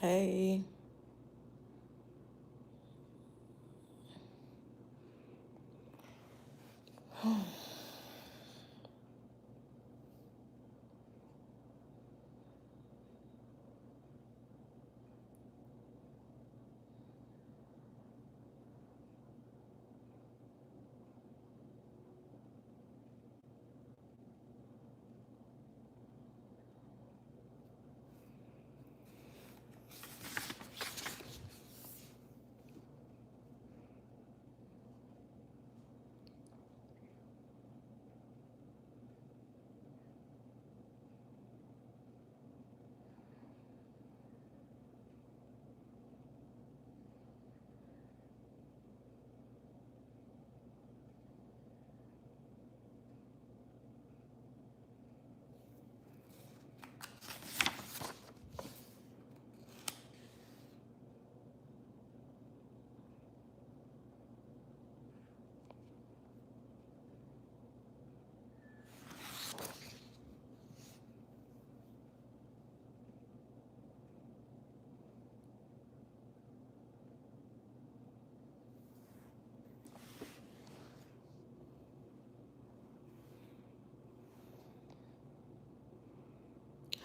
Hey,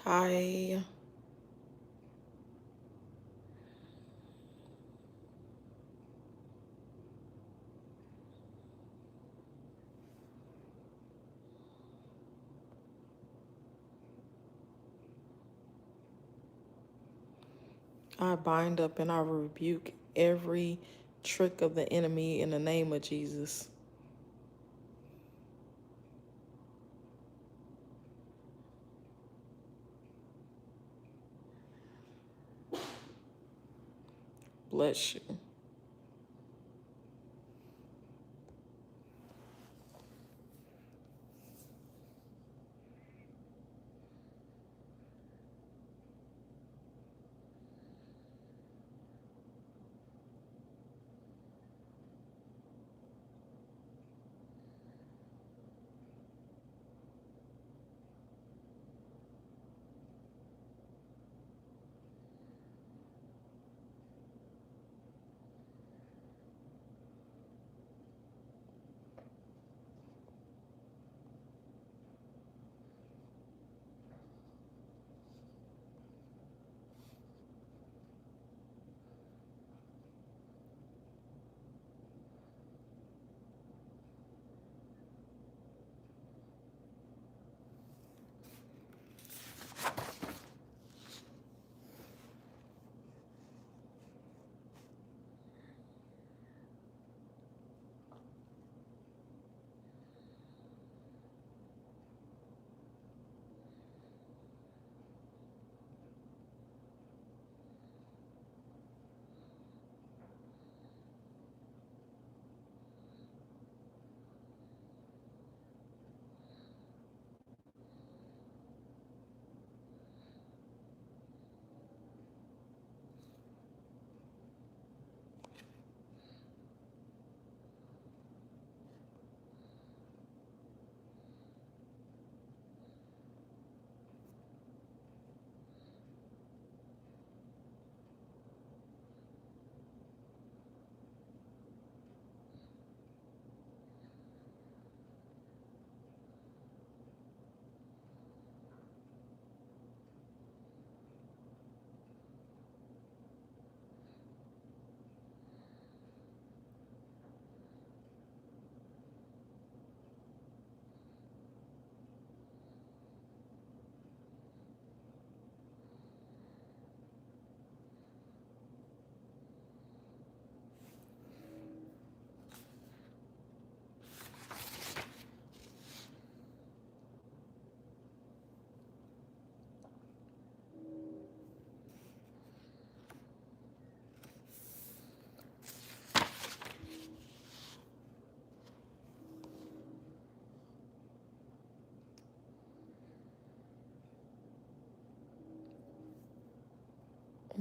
hi. I bind up and I rebuke every trick of the enemy in the name of Jesus. Bless you.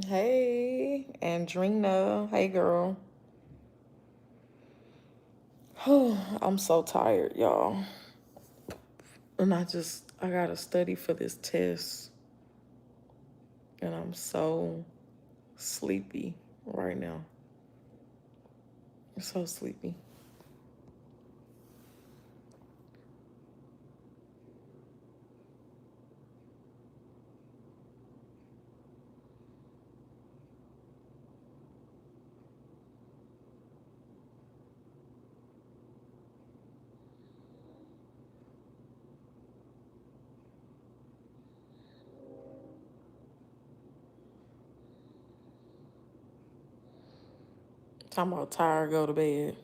Hey, Andrina. Hey, girl. I'm so tired, y'all. And I gotta study for this test. And I'm so sleepy right now. I'm so sleepy. Talking about tired, go to bed.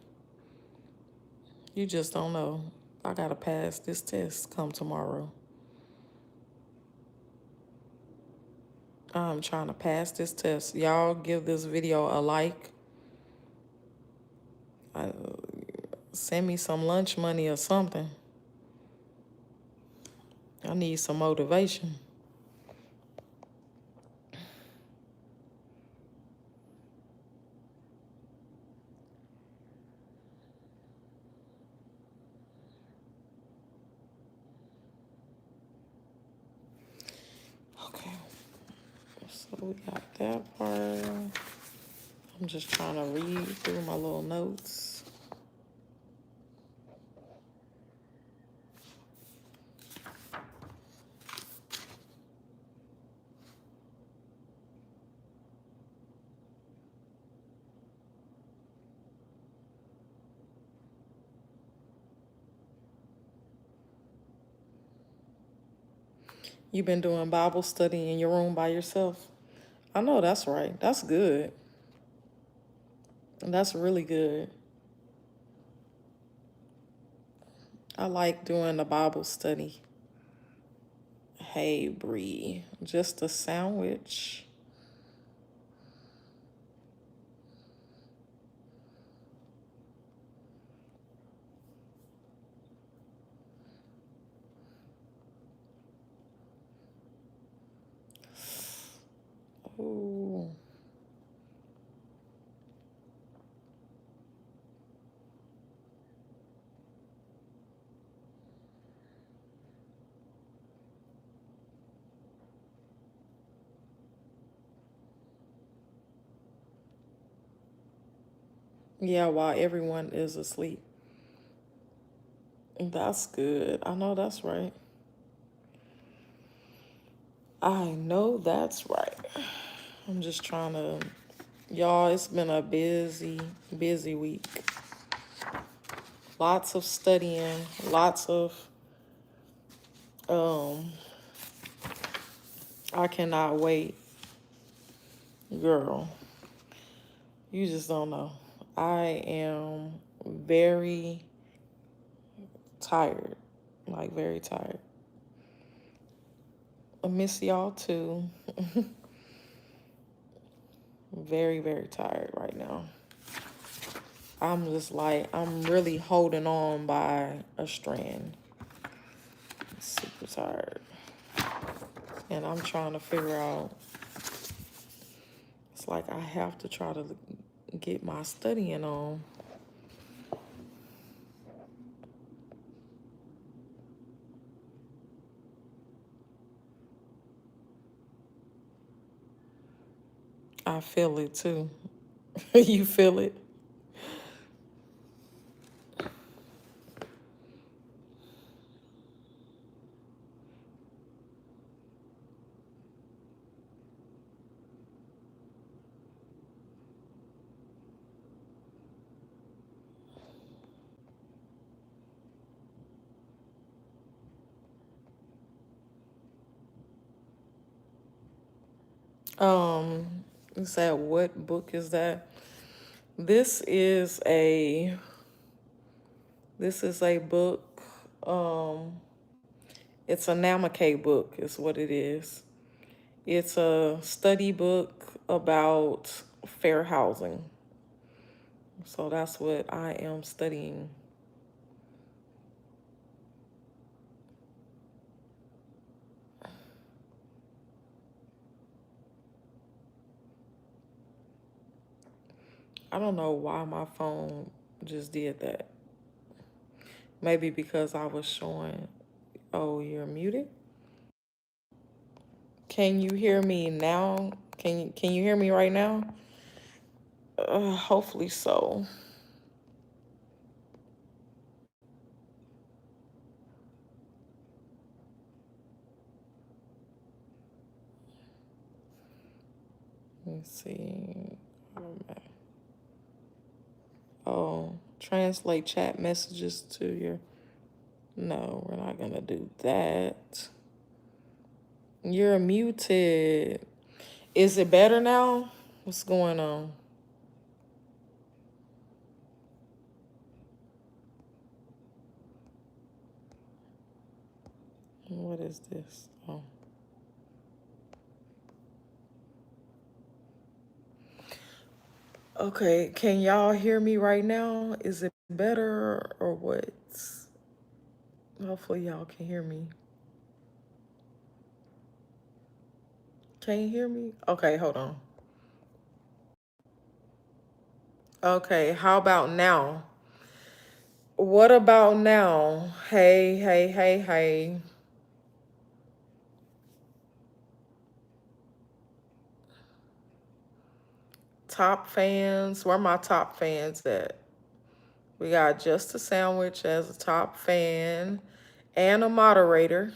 You just don't know. I gotta pass this test come tomorrow. I'm trying to pass this test. Y'all give this video a like. Send me some lunch money or something. I need some motivation. Okay, so we got that part. I'm just trying to read through my little notes. You been doing Bible study in your room by yourself? I know that's right. That's good. That's really good. I like doing the Bible study. Hey, Bree, just a sandwich. Ooh. Yeah, while everyone is asleep. That's good. I know that's right. I know that's right. I'm just trying to, y'all, it's been a busy, busy week. Lots of studying, lots of, I cannot wait. Girl, you just don't know. I am very tired, like very tired. I miss y'all too. Very, very tired right now. I'm just like, I'm really holding on by a strand. Super tired. And I'm trying to figure out, it's like I have to try to get my studying on. I feel it too. You feel it? You said what book is that? This is a book. It's a Namake book is what it is. It's a study book about fair housing. So that's what I am studying. I don't know why my phone just did that. Maybe because I was showing, oh, you're muted? Can you hear me now? Can you hear me right now? Hopefully so. Let's see. Oh, translate chat messages to your. No, we're not gonna do that. You're muted. Is it better now? What's going on? What is this? Oh. Okay, can y'all hear me right now? Is it better or what? Hopefully y'all can hear me. Can you hear me? Okay, hold on. Okay, how about now? What about now? Hey, hey, hey, hey. Top fans, where my top fans at? We got Just a Sandwich as a top fan and a moderator.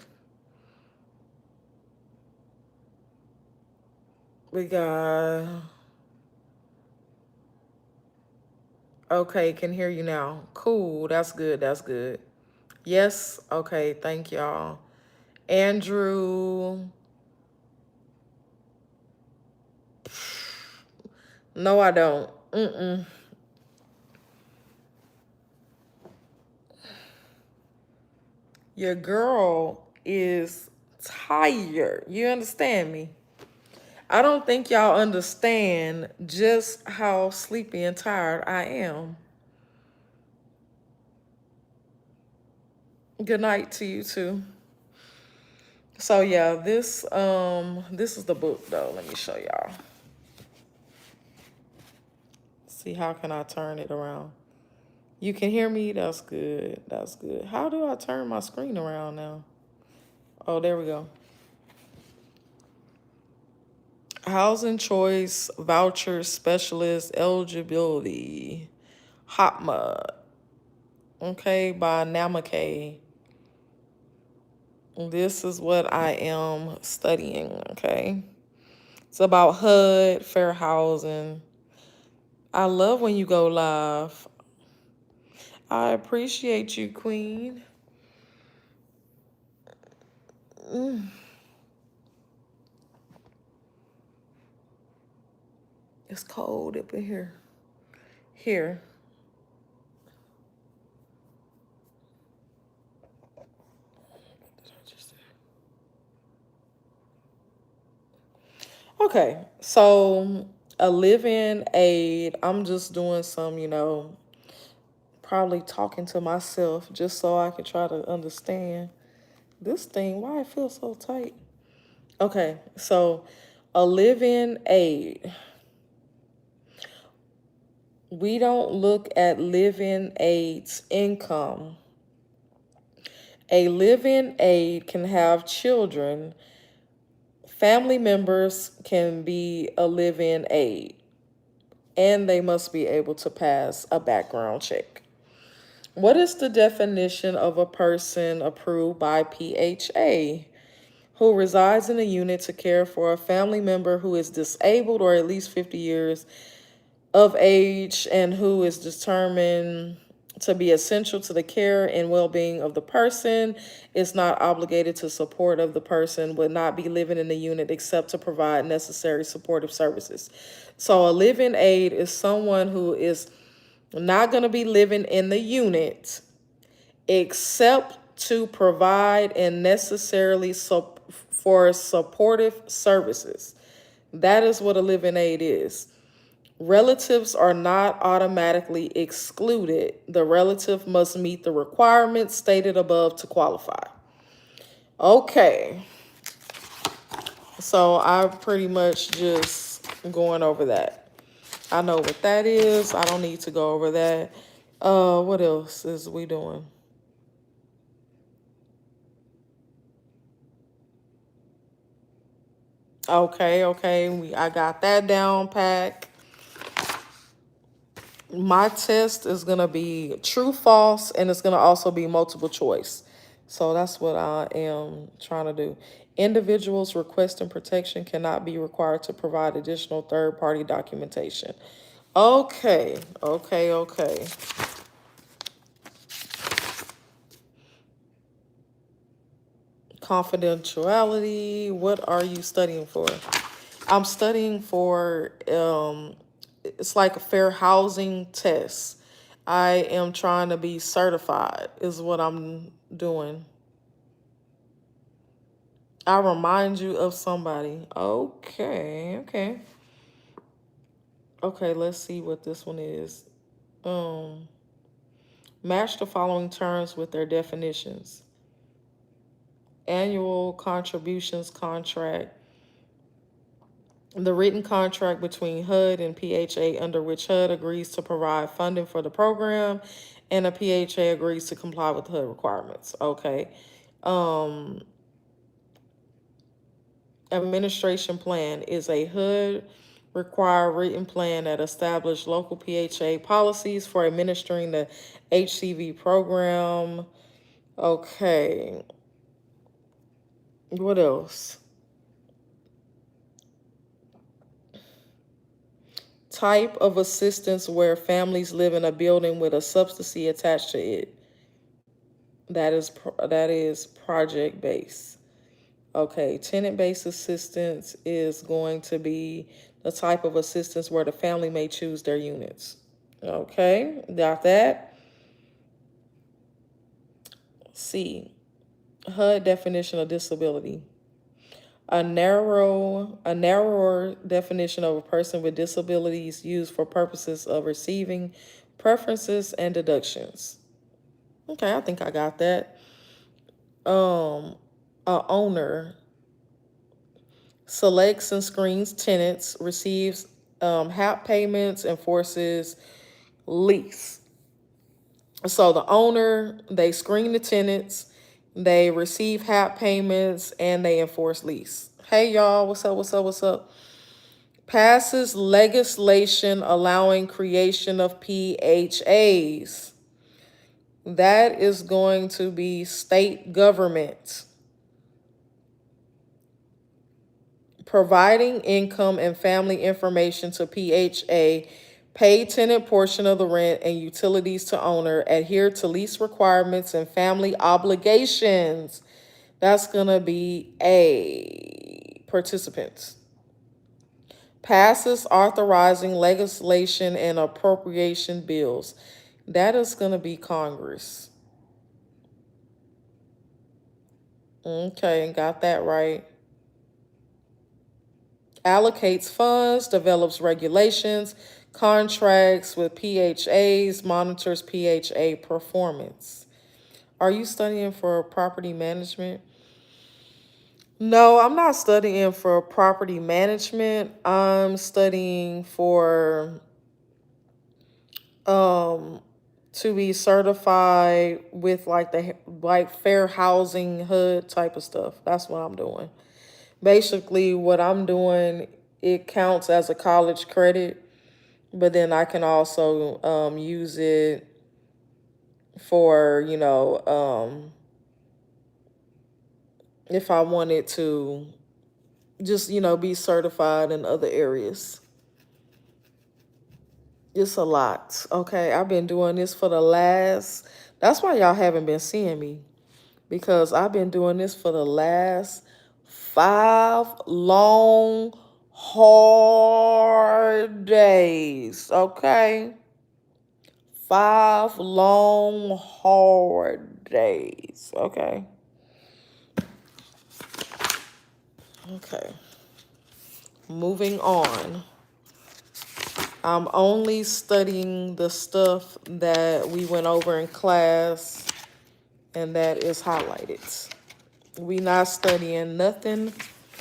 We got, okay, can hear you now. Cool, that's good, that's good. Yes, okay, thank y'all. Andrew, no, I don't. Your girl is tired. You understand me? I don't think y'all understand just how sleepy and tired I am. Good night to you too. So yeah, this is the book though. Let me show y'all. See, how can I turn it around? You can hear me? That's good. That's good. How do I turn my screen around now? Oh, there we go. Housing choice, voucher specialist, eligibility, HOTMA. Okay, by Namake. This is what I am studying, okay? It's about HUD, fair housing. I love when you go live. I appreciate you, Queen. It's cold up in here. Here. Okay, so a live-in aid. I'm just doing some, probably talking to myself just so I can try to understand this thing, why it feels so tight. Okay, so a live-in aid. We don't look at live-in aid's income. A live-in aid can have children. Family members can be a live-in aid, and they must be able to pass a background check. What is the definition of a person approved by PHA who resides in a unit to care for a family member who is disabled or at least 50 years of age and who is determined to be essential to the care and well-being of the person, is not obligated to support of the person, would not be living in the unit except to provide necessary supportive services. So a live-in aid is someone who is not going to be living in the unit except to provide and necessarily for supportive services. That is what a live-in aid is. Relatives are not automatically excluded. The relative must meet the requirements stated above to qualify. Okay. So I'm pretty much just going over that. I know what that is. I don't need to go over that. What else is we doing? Okay, okay. I got that down pat. My test is going to be true, false, and it's going to also be multiple choice. So that's what I am trying to do. Individuals requesting protection cannot be required to provide additional third-party documentation. Okay, okay, okay. Confidentiality. What are you studying for? I'm studying for, it's like a fair housing test. I am trying to be certified, is what I'm doing. I remind you of somebody. Okay, okay. Okay, let's see what this one is. Um, Match the following terms with their definitions. Annual contributions contract. The written contract between HUD and PHA under which HUD agrees to provide funding for the program and a PHA agrees to comply with HUD requirements. Okay. Administration plan is a HUD required written plan that establishes local PHA policies for administering the HCV program. Okay. What else? Type of assistance where families live in a building with a subsidy attached to it. That is project based. Okay, tenant based assistance is going to be the type of assistance where the family may choose their units. Okay, got that. C, HUD definition of disability. A narrower definition of a person with disabilities used for purposes of receiving preferences and deductions. Okay, I think I got that. A owner selects and screens tenants, receives HAP payments, enforces lease. So the owner, they screen the tenants, they receive HAP payments, and they enforce lease. Hey y'all, what's up, what's up, what's up? Passes legislation allowing creation of PHAs. That is going to be state government. Providing income and family information to PHA, pay tenant portion of the rent and utilities to owner, adhere to lease requirements and family obligations. That's going to be A, participants. Passes authorizing legislation and appropriation bills. That is going to be Congress. Okay, got that right. Allocates funds, develops regulations, contracts with PHAs, monitors PHA performance. Are you studying for property management? No, I'm not studying for property management. I'm studying for to be certified with like fair housing HUD type of stuff. That's what I'm doing. Basically what I'm doing, it counts as a college credit, but then I can also use it for, if I wanted to just, be certified in other areas. It's a lot. Okay, I've been doing this for that's why y'all haven't been seeing me, because I've been doing this for the last 5 long, hard days, okay? 5 long, hard days, okay? Okay. Moving on. I'm only studying the stuff that we went over in class and that is highlighted. We not studying nothing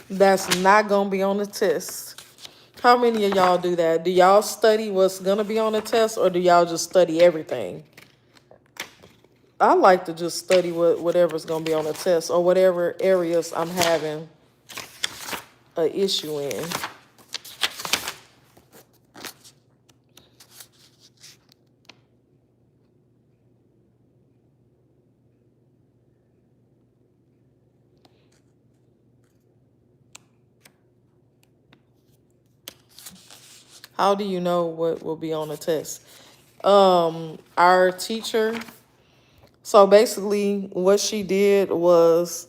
that's not going to be on the test. How many of y'all do that? Do y'all study what's going to be on the test, or do y'all just study everything? I like to just study whatever's going to be on the test, or whatever areas I'm having. a issue in. How do you know what will be on the test? Our teacher, so basically what she did was,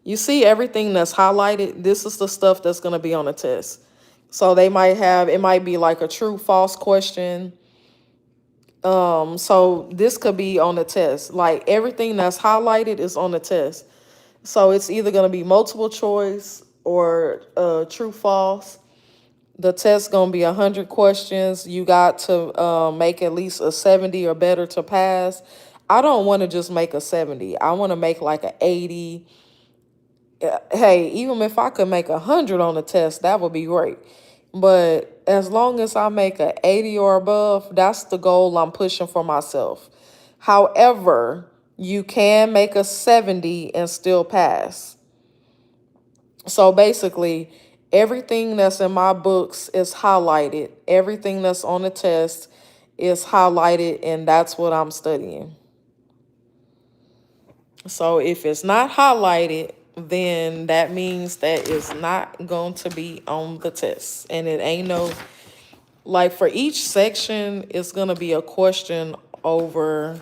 you see everything that's highlighted, this is the stuff that's going to be on the test. So they might have, it might be like a true false question. So this could be on the test. Like everything that's highlighted is on the test. So it's either going to be multiple choice or true false. The test gonna be 100 questions. You got to make at least a 70 or better to pass. I don't want to just make a 70. I want to make like a 80. Hey, even if I could make 100 on the test, that would be great. But as long as I make a 80 or above, that's the goal I'm pushing for myself. However, you can make a 70 and still pass. So basically, everything that's in my books is highlighted. Everything that's on the test is highlighted, and that's what I'm studying. So if it's not highlighted, then that means that it's not going to be on the test. And it ain't no, like for each section, it's going to be a question over,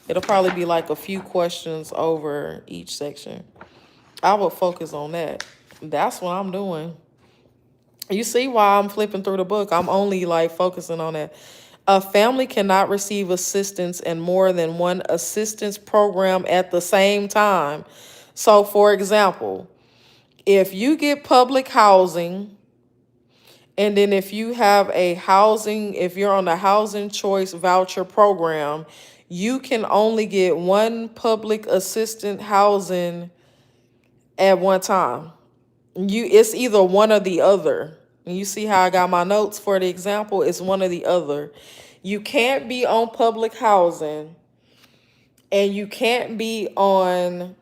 it'll probably be like a few questions over each section. I would focus on that. That's what I'm doing. You see why I'm flipping through the book. I'm only like focusing on that. A family cannot receive assistance in more than one assistance program at the same time. So, for example, if you get public housing, and then if you have a housing, if you're on the housing choice voucher program, you can only get one public assistance housing at one time. It's either one or the other. And you see how I got my notes for the example? It's one or the other. You can't be on public housing and you can't be on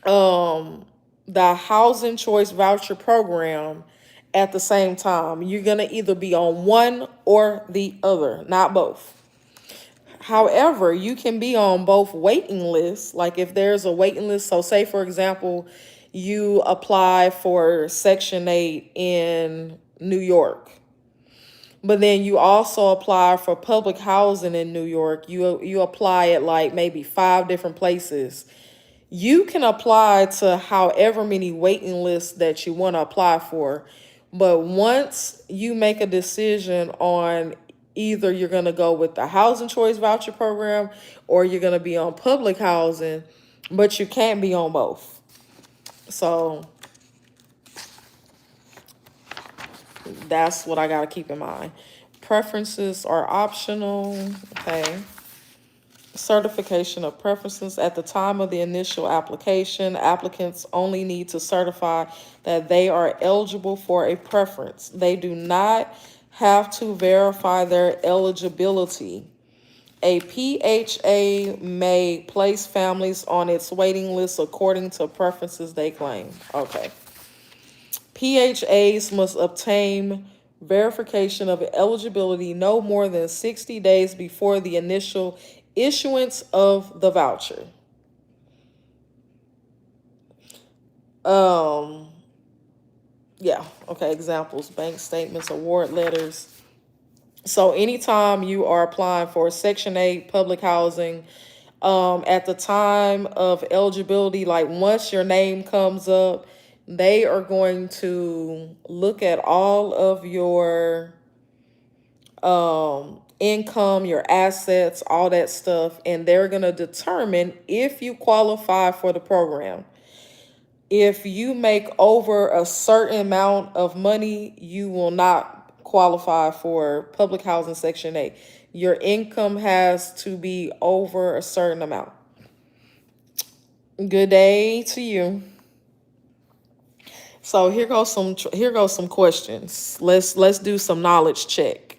the housing choice voucher program at the same time. You're going to either be on one or the other, not both. However, you can be on both waiting lists. Like if there's a waiting list, so say for example, you apply for Section 8 in New York, but then you also apply for public housing in New York. You apply at like maybe 5 different places. You can apply to however many waiting lists that you want to apply for. But once you make a decision on either you're going to go with the housing choice voucher program or you're going to be on public housing, but you can't be on both. So that's what I got to keep in mind. Preferences are optional. Okay. Certification of preferences. At the time of the initial application, applicants only need to certify that they are eligible for a preference. They do not have to verify their eligibility. A PHA may place families on its waiting list according to preferences they claim. Okay. PHAs must obtain verification of eligibility no more than 60 days before the initial issuance of the voucher. Yeah, okay, examples, bank statements, award letters. So anytime you are applying for Section 8 public housing, at the time of eligibility, like once your name comes up, they are going to look at all of your income, your assets, all that stuff, and they're going to determine if you qualify for the program. If you make over a certain amount of money, you will not qualify for public housing Section 8. Your income has to be over a certain amount. Good day to you. So here goes some questions. Let's do some knowledge check.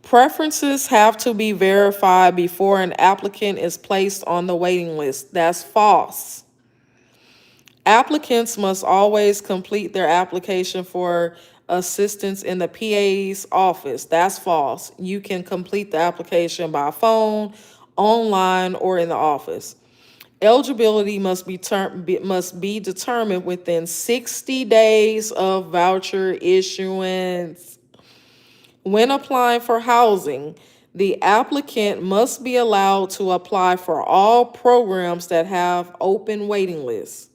Preferences have to be verified before an applicant is placed on the waiting list. That's false. Applicants must always complete their application for assistance in the PA's office. That's false. You can complete the application by phone, online, or in the office. Eligibility must be determined within 60 days of voucher issuance. When applying for housing, the applicant must be allowed to apply for all programs that have open waiting lists.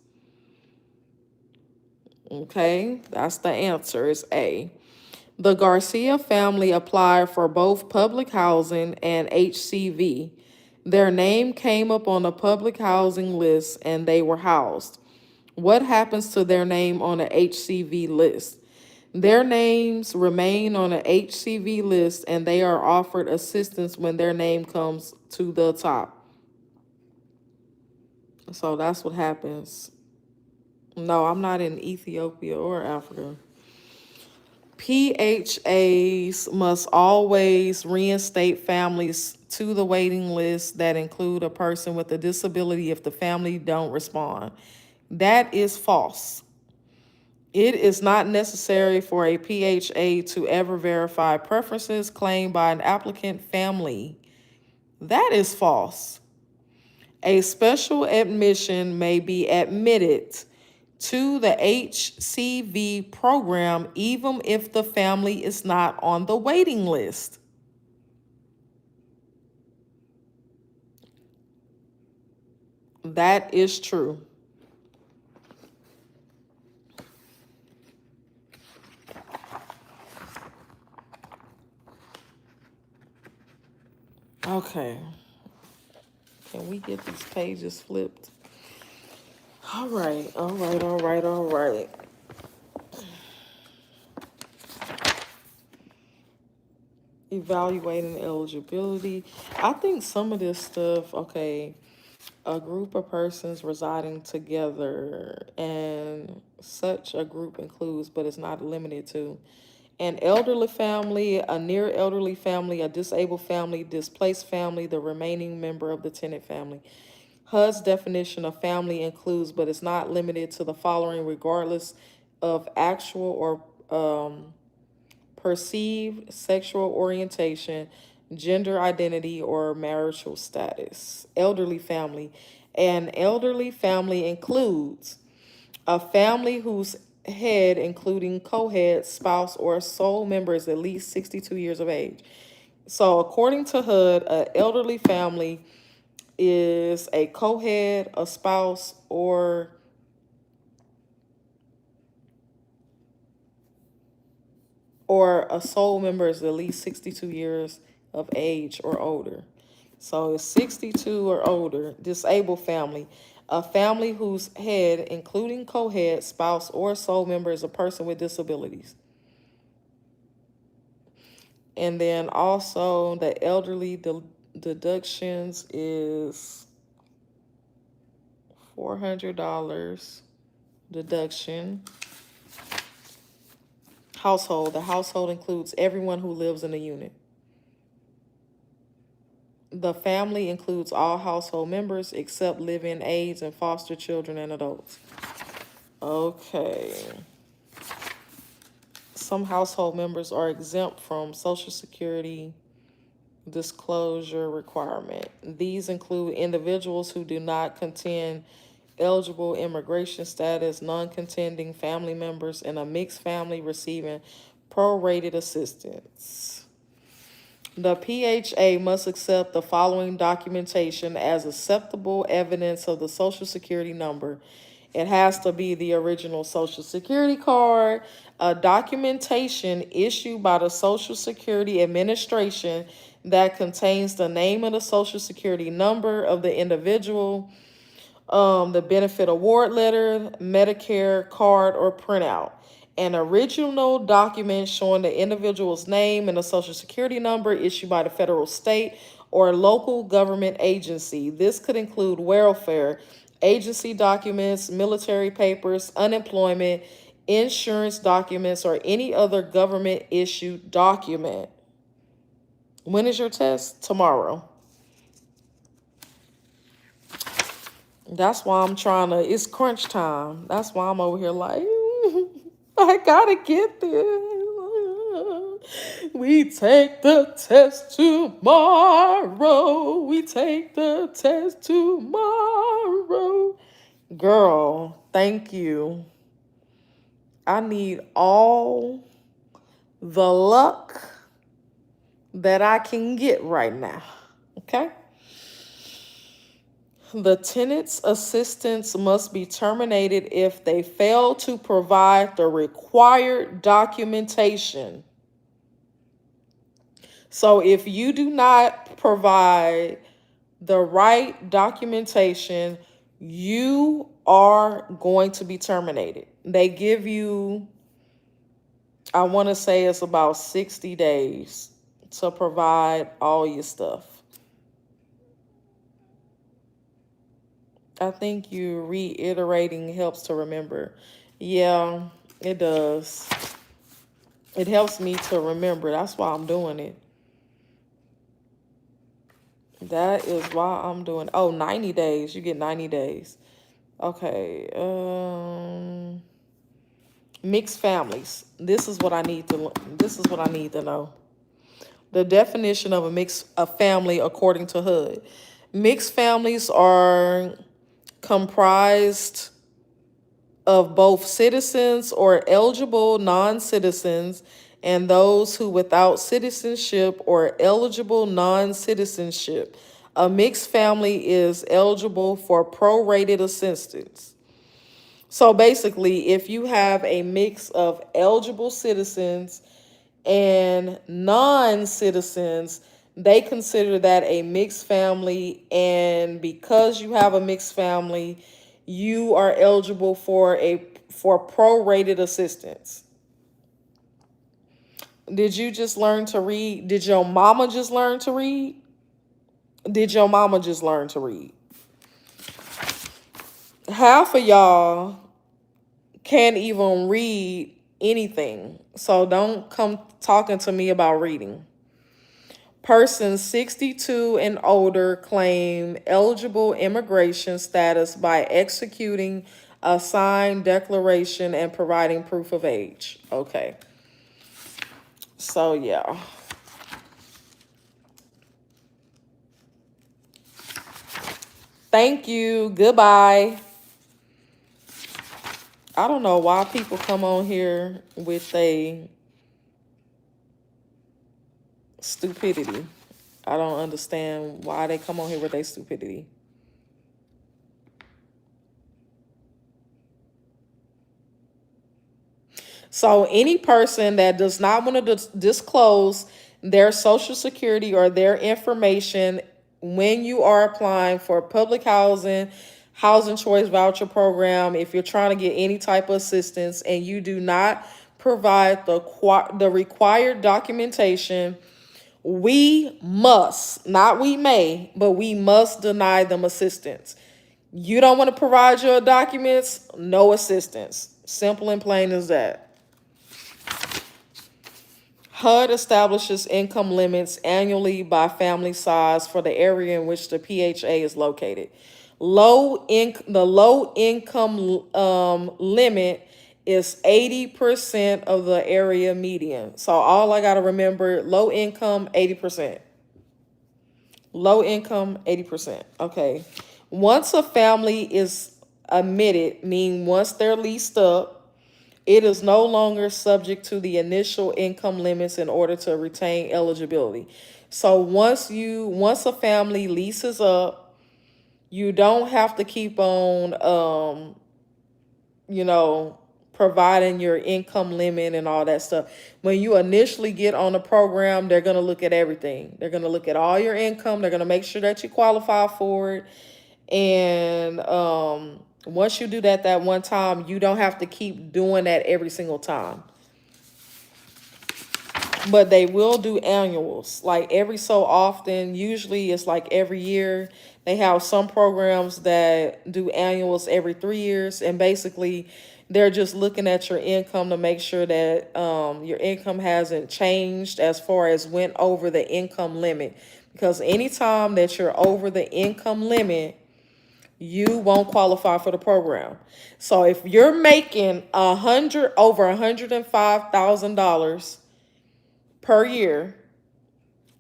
Okay, that's the answer, is A. The Garcia family applied for both public housing and HCV. Their name came up on the public housing list and they were housed. What happens to their name on the HCV list? Their names remain on the HCV list and they are offered assistance when their name comes to the top. So that's what happens. No, I'm not in Ethiopia or Africa. PHAs must always reinstate families to the waiting list that include a person with a disability if the family don't respond. That is false. It is not necessary for a PHA to ever verify preferences claimed by an applicant family. That is false. A special admission may be admitted to the HCV program even if the family is not on the waiting list. That is true. Okay. Can we get these pages flipped? All right. Evaluating eligibility. I think some of this stuff, okay, a group of persons residing together, and such a group includes, but is not limited to, an elderly family, a near elderly family, a disabled family, displaced family, the remaining member of the tenant family. HUD's definition of family includes, but is not limited to, the following regardless of actual or perceived sexual orientation, gender identity, or marital status. Elderly family. An elderly family includes a family whose head, including co-head, spouse, or sole member, is at least 62 years of age. So according to HUD, an elderly family is a co-head, a spouse, or a sole member is at least 62 years of age or older. So it's 62 or older. Disabled family. A family whose head, including co-head, spouse, or sole member, is a person with disabilities. And then also the elderly deductions is $400 deduction. Household. The household includes everyone who lives in the unit. The family includes all household members except live-in aides and foster children and adults. Okay. Some household members are exempt from Social Security disclosure requirement. These include individuals who do not contend eligible immigration status, non-contending family members, and a mixed family receiving prorated assistance. The PHA must accept the following documentation as acceptable evidence of the Social Security number. It has to be the original Social Security card, a documentation issued by the Social Security Administration that contains the name of the Social Security number of the individual, the benefit award letter, Medicare card, or printout. An original document showing the individual's name and the Social Security number issued by the federal, state, or local government agency. This could include welfare agency documents, military papers, unemployment, insurance documents, or any other government-issued document. When is your test? Tomorrow. That's why I'm trying to, it's crunch time. That's why I'm over here like, I gotta get this. We take the test tomorrow. We take the test tomorrow. Girl, thank you. I need all the luck that I can get right now. Okay? The tenant's assistance must be terminated if they fail to provide the required documentation. So if you do not provide the right documentation, you are going to be terminated. They give you, I want to say it's about 60 days to provide all your stuff. I think you reiterating helps to remember. Yeah, it does. It helps me to remember. That's why I'm doing it. That is why I'm doing. Oh, 90 days. You get 90 days. Okay. Mixed families. This is what I need to know. The definition of a family according to HUD. Mixed families are comprised of both citizens or eligible non-citizens and those who without citizenship or eligible non-citizenship. A mixed family is eligible for prorated assistance. So basically, if you have a mix of eligible citizens and non-citizens, they consider that a mixed family, and because you have a mixed family, you are eligible for prorated assistance. Did you just learn to read? Did your mama just learn to read? Did your mama just learn to read? Half of y'all can't even read anything, so don't come talking to me about reading. Persons 62 and older claim eligible immigration status by executing a signed declaration and providing proof of age. Okay. So, yeah. Thank you. Goodbye. I don't know why people come on here with a stupidity. I don't understand why they come on here with their stupidity. So any person that does not want to disclose their social security or their information when you are applying for public housing choice voucher program, if you're trying to get any type of assistance and you do not provide the required documentation, we must, not we may, but we must deny them assistance. You don't want to provide your documents, no assistance. Simple and plain as that. HUD establishes income limits annually by family size for the area in which the PHA is located. The low income limit is 80% of the area median. So all I got to remember, low income, 80%. Low income, 80%. Okay. Once a family is admitted, meaning once they're leased up, it is no longer subject to the initial income limits in order to retain eligibility. So once a family leases up, you don't have to keep on providing your income limit and all that stuff. When you initially get on the program, they're going to look at everything. They're going to look at all your income. They're going to make sure that you qualify for it. And once you do that one time, you don't have to keep doing that every single time. But they will do annuals, like every so often. Usually it's like every year. They have some programs that do annuals every 3 years. And basically, they're just looking at your income to make sure that your income hasn't changed as far as went over the income limit. Because anytime that you're over the income limit, you won't qualify for the program. So if you're making over $105,000 per year,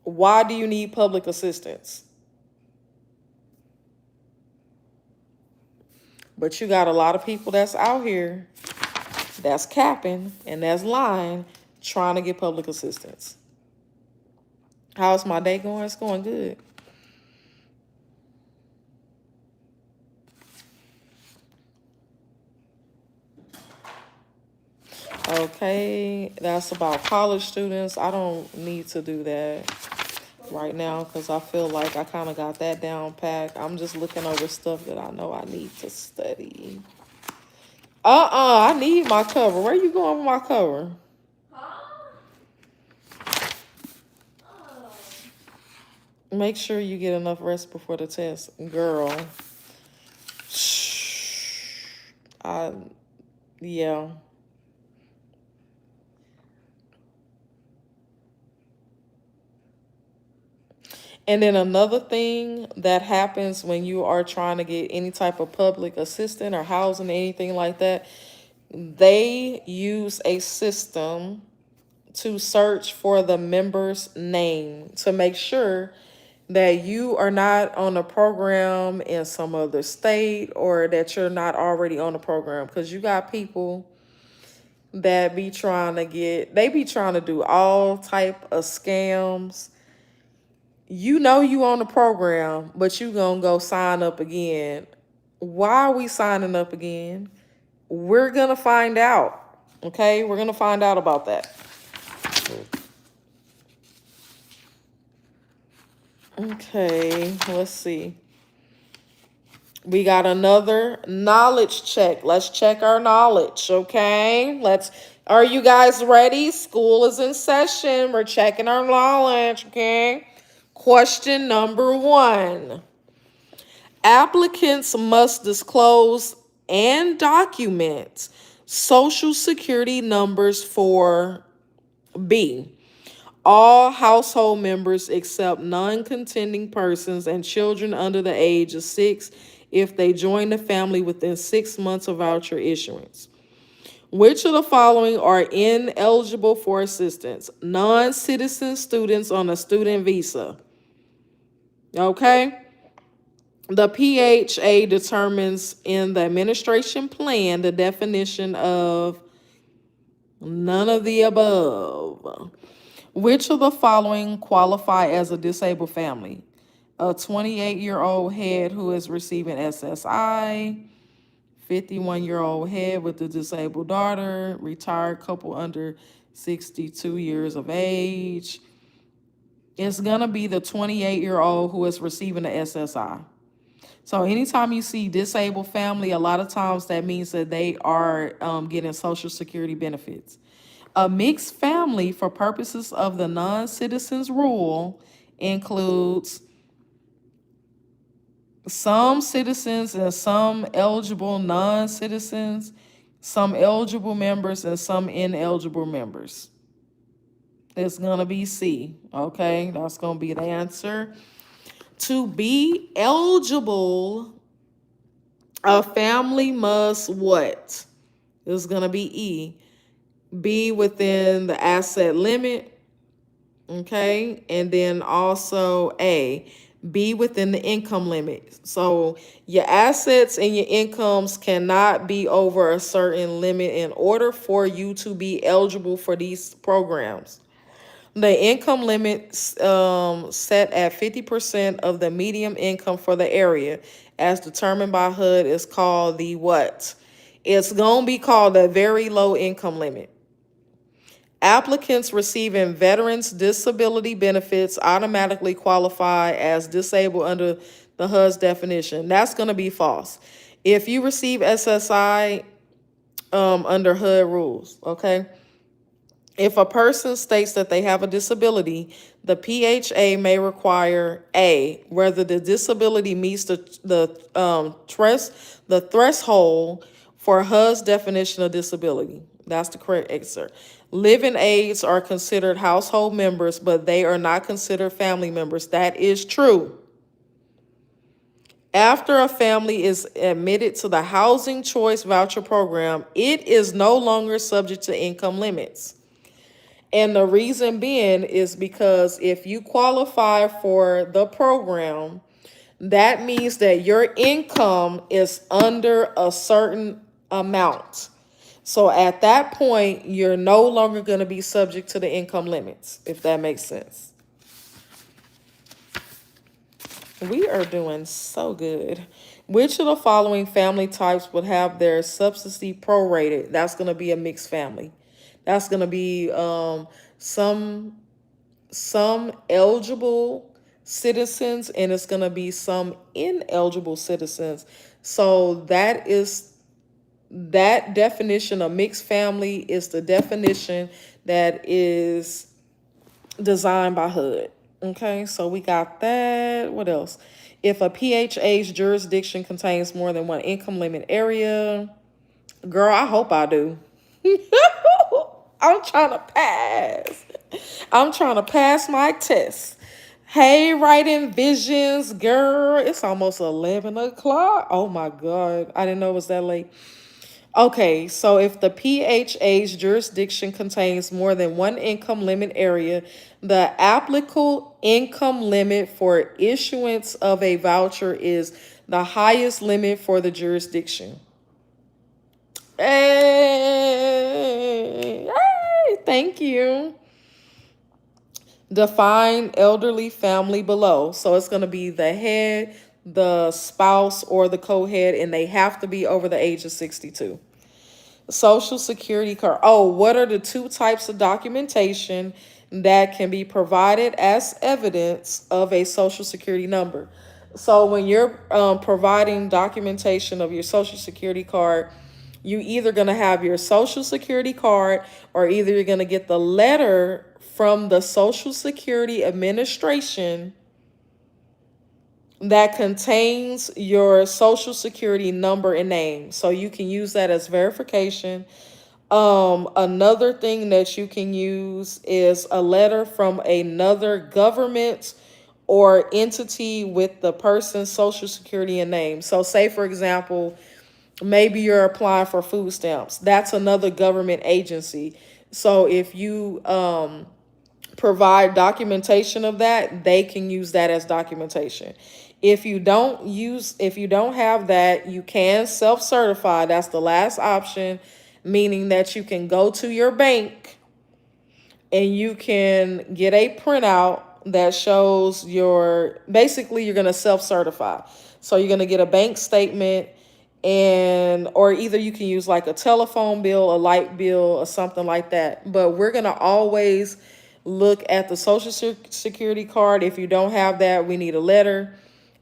why do you need public assistance? But you got a lot of people that's out here that's capping and that's lying, trying to get public assistance. How's my day going? It's going good. Okay, that's about college students. I don't need to do that right now because I feel like I kind of got that down pat. I'm just looking over stuff that I know I need to study. I need my cover. Where you going with my cover? Make sure you get enough rest before the test, girl. Yeah. And then another thing that happens when you are trying to get any type of public assistance or housing, anything like that, they use a system to search for the member's name to make sure that you are not on a program in some other state or that you're not already on the program. Because you got people that be trying to do all type of scams. You know you on the program, but you gonna go sign up again. Why are we signing up again? We're gonna find out. Okay, we're gonna find out about that. Okay, let's see. We got another knowledge check. Let's check our knowledge, okay? Are you guys ready? School is in session. We're checking our knowledge, okay? Question number 1. Applicants must disclose and document social security numbers for B. All household members except non-contending persons and children under the age of 6 if they join the family within 6 months of voucher issuance. Which of the following are ineligible for assistance? Non-citizen students on a student visa. Okay? The PHA determines in the administration plan the definition of none of the above. Which of the following qualify as a disabled family? A 28-year-old head who is receiving SSI, 51-year-old head with a disabled daughter, retired couple under 62 years of age. It's going to be the 28-year-old who is receiving the SSI. So anytime you see disabled family, a lot of times that means that they are getting Social Security benefits. A mixed family for purposes of the non-citizens rule includes some citizens and some eligible non-citizens, some eligible members and some ineligible members. It's going to be C, okay? That's going to be the answer. To be eligible, a family must what? It's going to be E. Be within the asset limit, okay? And then also A, be within the income limit. So your assets and your incomes cannot be over a certain limit in order for you to be eligible for these programs. The income limit set at 50% of the median income for the area as determined by HUD is called the what? It's going to be called a very low income limit. Applicants receiving veterans disability benefits automatically qualify as disabled under the HUD's definition. That's going to be false. If you receive SSI under HUD rules, okay? If a person states that they have a disability, the PHA may require A, whether the disability meets the threshold for HUD's definition of disability. That's the correct answer. Living aides are considered household members, but they are not considered family members. That is true. After a family is admitted to the Housing Choice Voucher Program, it is no longer subject to income limits. And the reason being is because if you qualify for the program, that means that your income is under a certain amount. So at that point, you're no longer going to be subject to the income limits, if that makes sense. We are doing so good. Which of the following family types would have their subsidy prorated? That's going to be a mixed family. That's going to be some eligible citizens, and it's going to be some ineligible citizens. So that definition of mixed family is the definition that is designed by HUD. Okay, so we got that. What else? If a PHA's jurisdiction contains more than one income limit area, girl, I hope I do. I'm trying to pass. I'm trying to pass my test. Hey, writing visions, girl. It's almost 11 o'clock. Oh my God. I didn't know it was that late. Okay, so if the PHA's jurisdiction contains more than one income limit area, the applicable income limit for issuance of a voucher is the highest limit for the jurisdiction. Hey, hey, thank you. Define elderly family below. So it's going to be the head, the spouse, or the co-head, and they have to be over the age of 62. Social Security card. Oh, what are the two types of documentation that can be provided as evidence of a Social Security number? So when you're providing documentation of your Social Security card, you either going to have your Social Security card, or either you're going to get the letter from the Social Security Administration that contains your Social Security number and name. So you can use that as verification. Another thing that you can use is a letter from another government or entity with the person's Social Security and name. So say, for example, maybe you're applying for food stamps. That's another government agency. So if you provide documentation of that, they can use that as documentation. If you don't have that, you can self-certify. That's the last option, meaning that you can go to your bank and you can get a printout that shows basically you're going to self-certify. So you're going to get a bank statement, or either you can use like a telephone bill, a light bill, or something like that. But we're going to always look at the Social Security card. If you don't have that, we need a letter.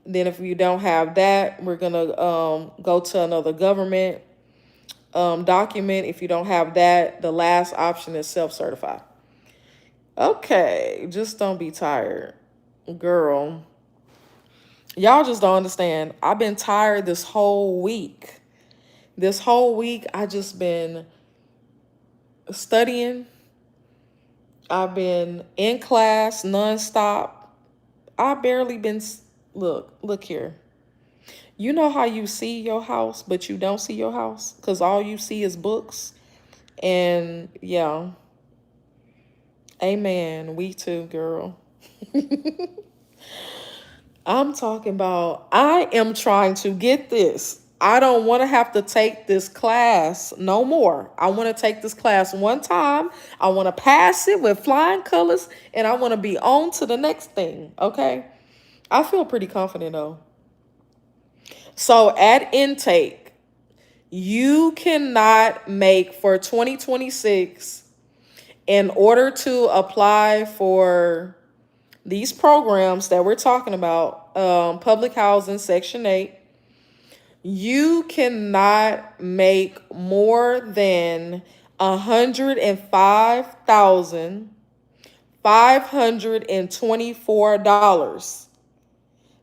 Then if you don't have that, we're going to go to another government document. If you don't have that, the last option is self-certify. Okay, just don't be tired. Girl, y'all just don't understand. I've been tired this whole week. This whole week, I just been studying. I've been in class nonstop. I barely been, look here. You know how you see your house, but you don't see your house? Because all you see is books. And yeah. Amen. We too, girl. I'm talking about, I am trying to get this. I don't want to have to take this class no more. I want to take this class one time. I want to pass it with flying colors, and I want to be on to the next thing, okay? I feel pretty confident, though. So at intake, you cannot make for 2026, in order to apply for these programs that we're talking about, public housing, Section 8, you cannot make more than $105,524.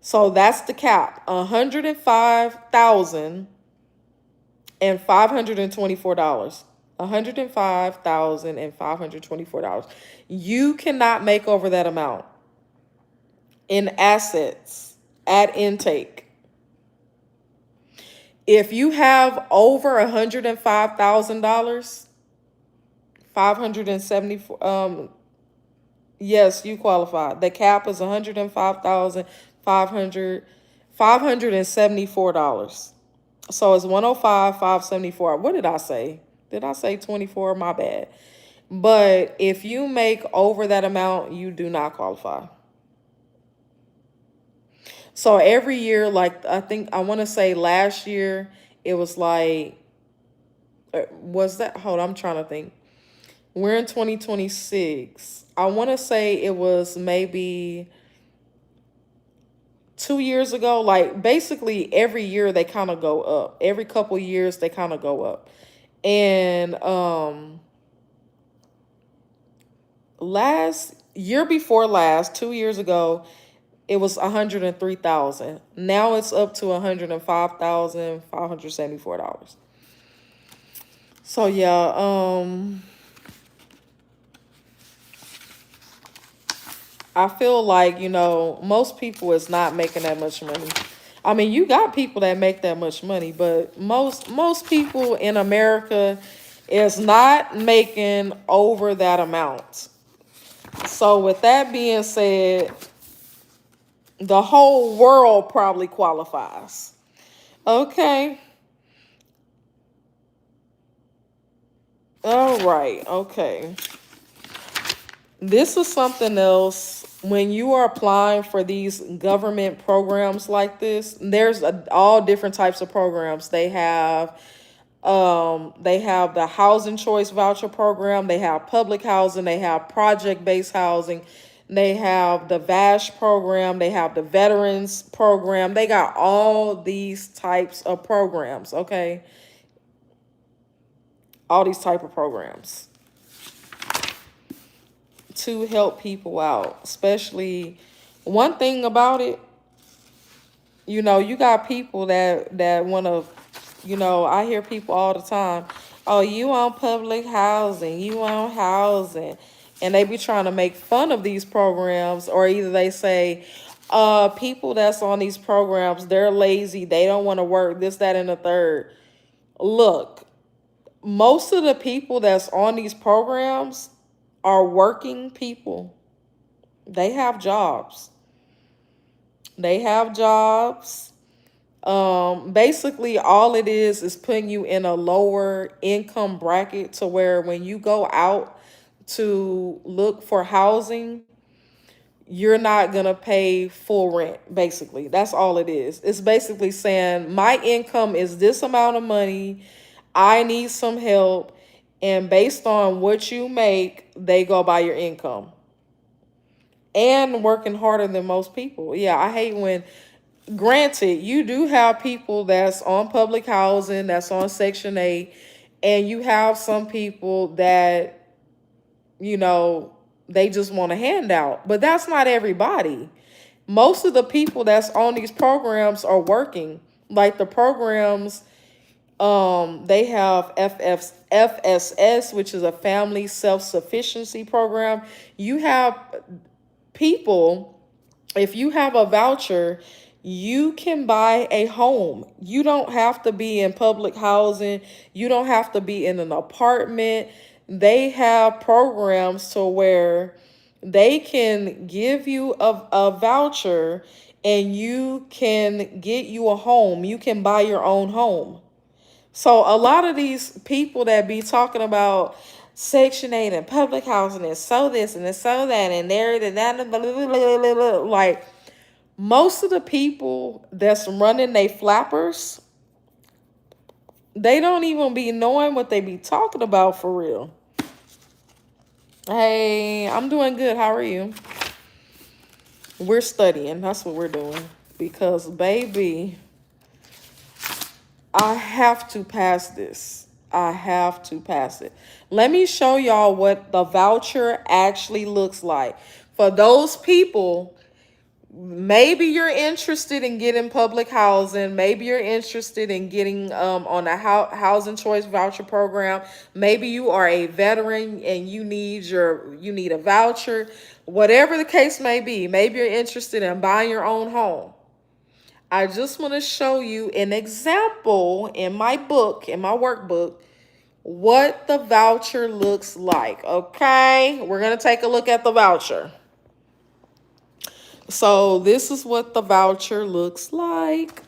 So that's the cap, $105,524. $105,524. You cannot make over that amount in assets at intake. If you have over $105,000, 574, yes, you qualify. The cap is 105,500, $574. So it's 105, 574. What did I say? Did I say 24? My bad. But if you make over that amount, you do not qualify. So every year, like I think I want to say last year, it was like, was that? Hold on, I'm trying to think. We're in 2026. I want to say it was maybe 2 years ago. Like basically every year they kind of go up. Every couple years they kind of go up. And last year before last, 2 years ago, it was 103,000. Now it's up to $105,574. So yeah, I feel like, most people is not making that much money. I mean, you got people that make that much money, but most people in America is not making over that amount. So with that being said, the whole world probably qualifies. Okay. All right. Okay. This is something else. When you are applying for these government programs like this, there's all different types of programs. They have the housing choice voucher program, they have public housing, they have project-based housing, they have the VASH program, they have the veterans program. They got all these types of programs, okay? All these type of programs to help people out. Especially one thing about it, you got people that want to, I hear people all the time, oh, you on public housing, you on housing, and they be trying to make fun of these programs, or either they say, people that's on these programs, they're lazy, they don't want to work, this, that, and the third. Look, most of the people that's on these programs are working people. They have jobs. They have jobs. Basically, all it is putting you in a lower income bracket to where when you go out to look for housing, you're not going to pay full rent, basically. That's all it is. It's basically saying my income is this amount of money. I need some help. And based on what you make, they go by your income. And working harder than most people. Yeah, I hate when, granted, you do have people that's on public housing, that's on Section 8, and you have some people that, they just want a handout. But that's not everybody. Most of the people that's on these programs are working. Like the programs, they have FSS, which is a family self-sufficiency program. You have people, if you have a voucher, you can buy a home. You don't have to be in public housing. You don't have to be in an apartment. They have programs to where they can give you a voucher and you can get you a home. You can buy your own home. So a lot of these people that be talking about Section 8 and public housing and so this and so that and there and that and blah, blah, blah, blah, blah, like most of the people that's running they flappers, they don't even be knowing what they be talking about for real. Hey, I'm doing good. How are you? We're studying. That's what we're doing. Because, baby, I have to pass this. I have to pass it. Let me show y'all what the voucher actually looks like. For those people, maybe you're interested in getting public housing. Maybe you're interested in getting on a housing choice voucher program. Maybe you are a veteran and you need a voucher. Whatever the case may be, maybe you're interested in buying your own home. I just want to show you an example in my book, in my workbook, what the voucher looks like. Okay, we're going to take a look at the voucher. So this is what the voucher looks like.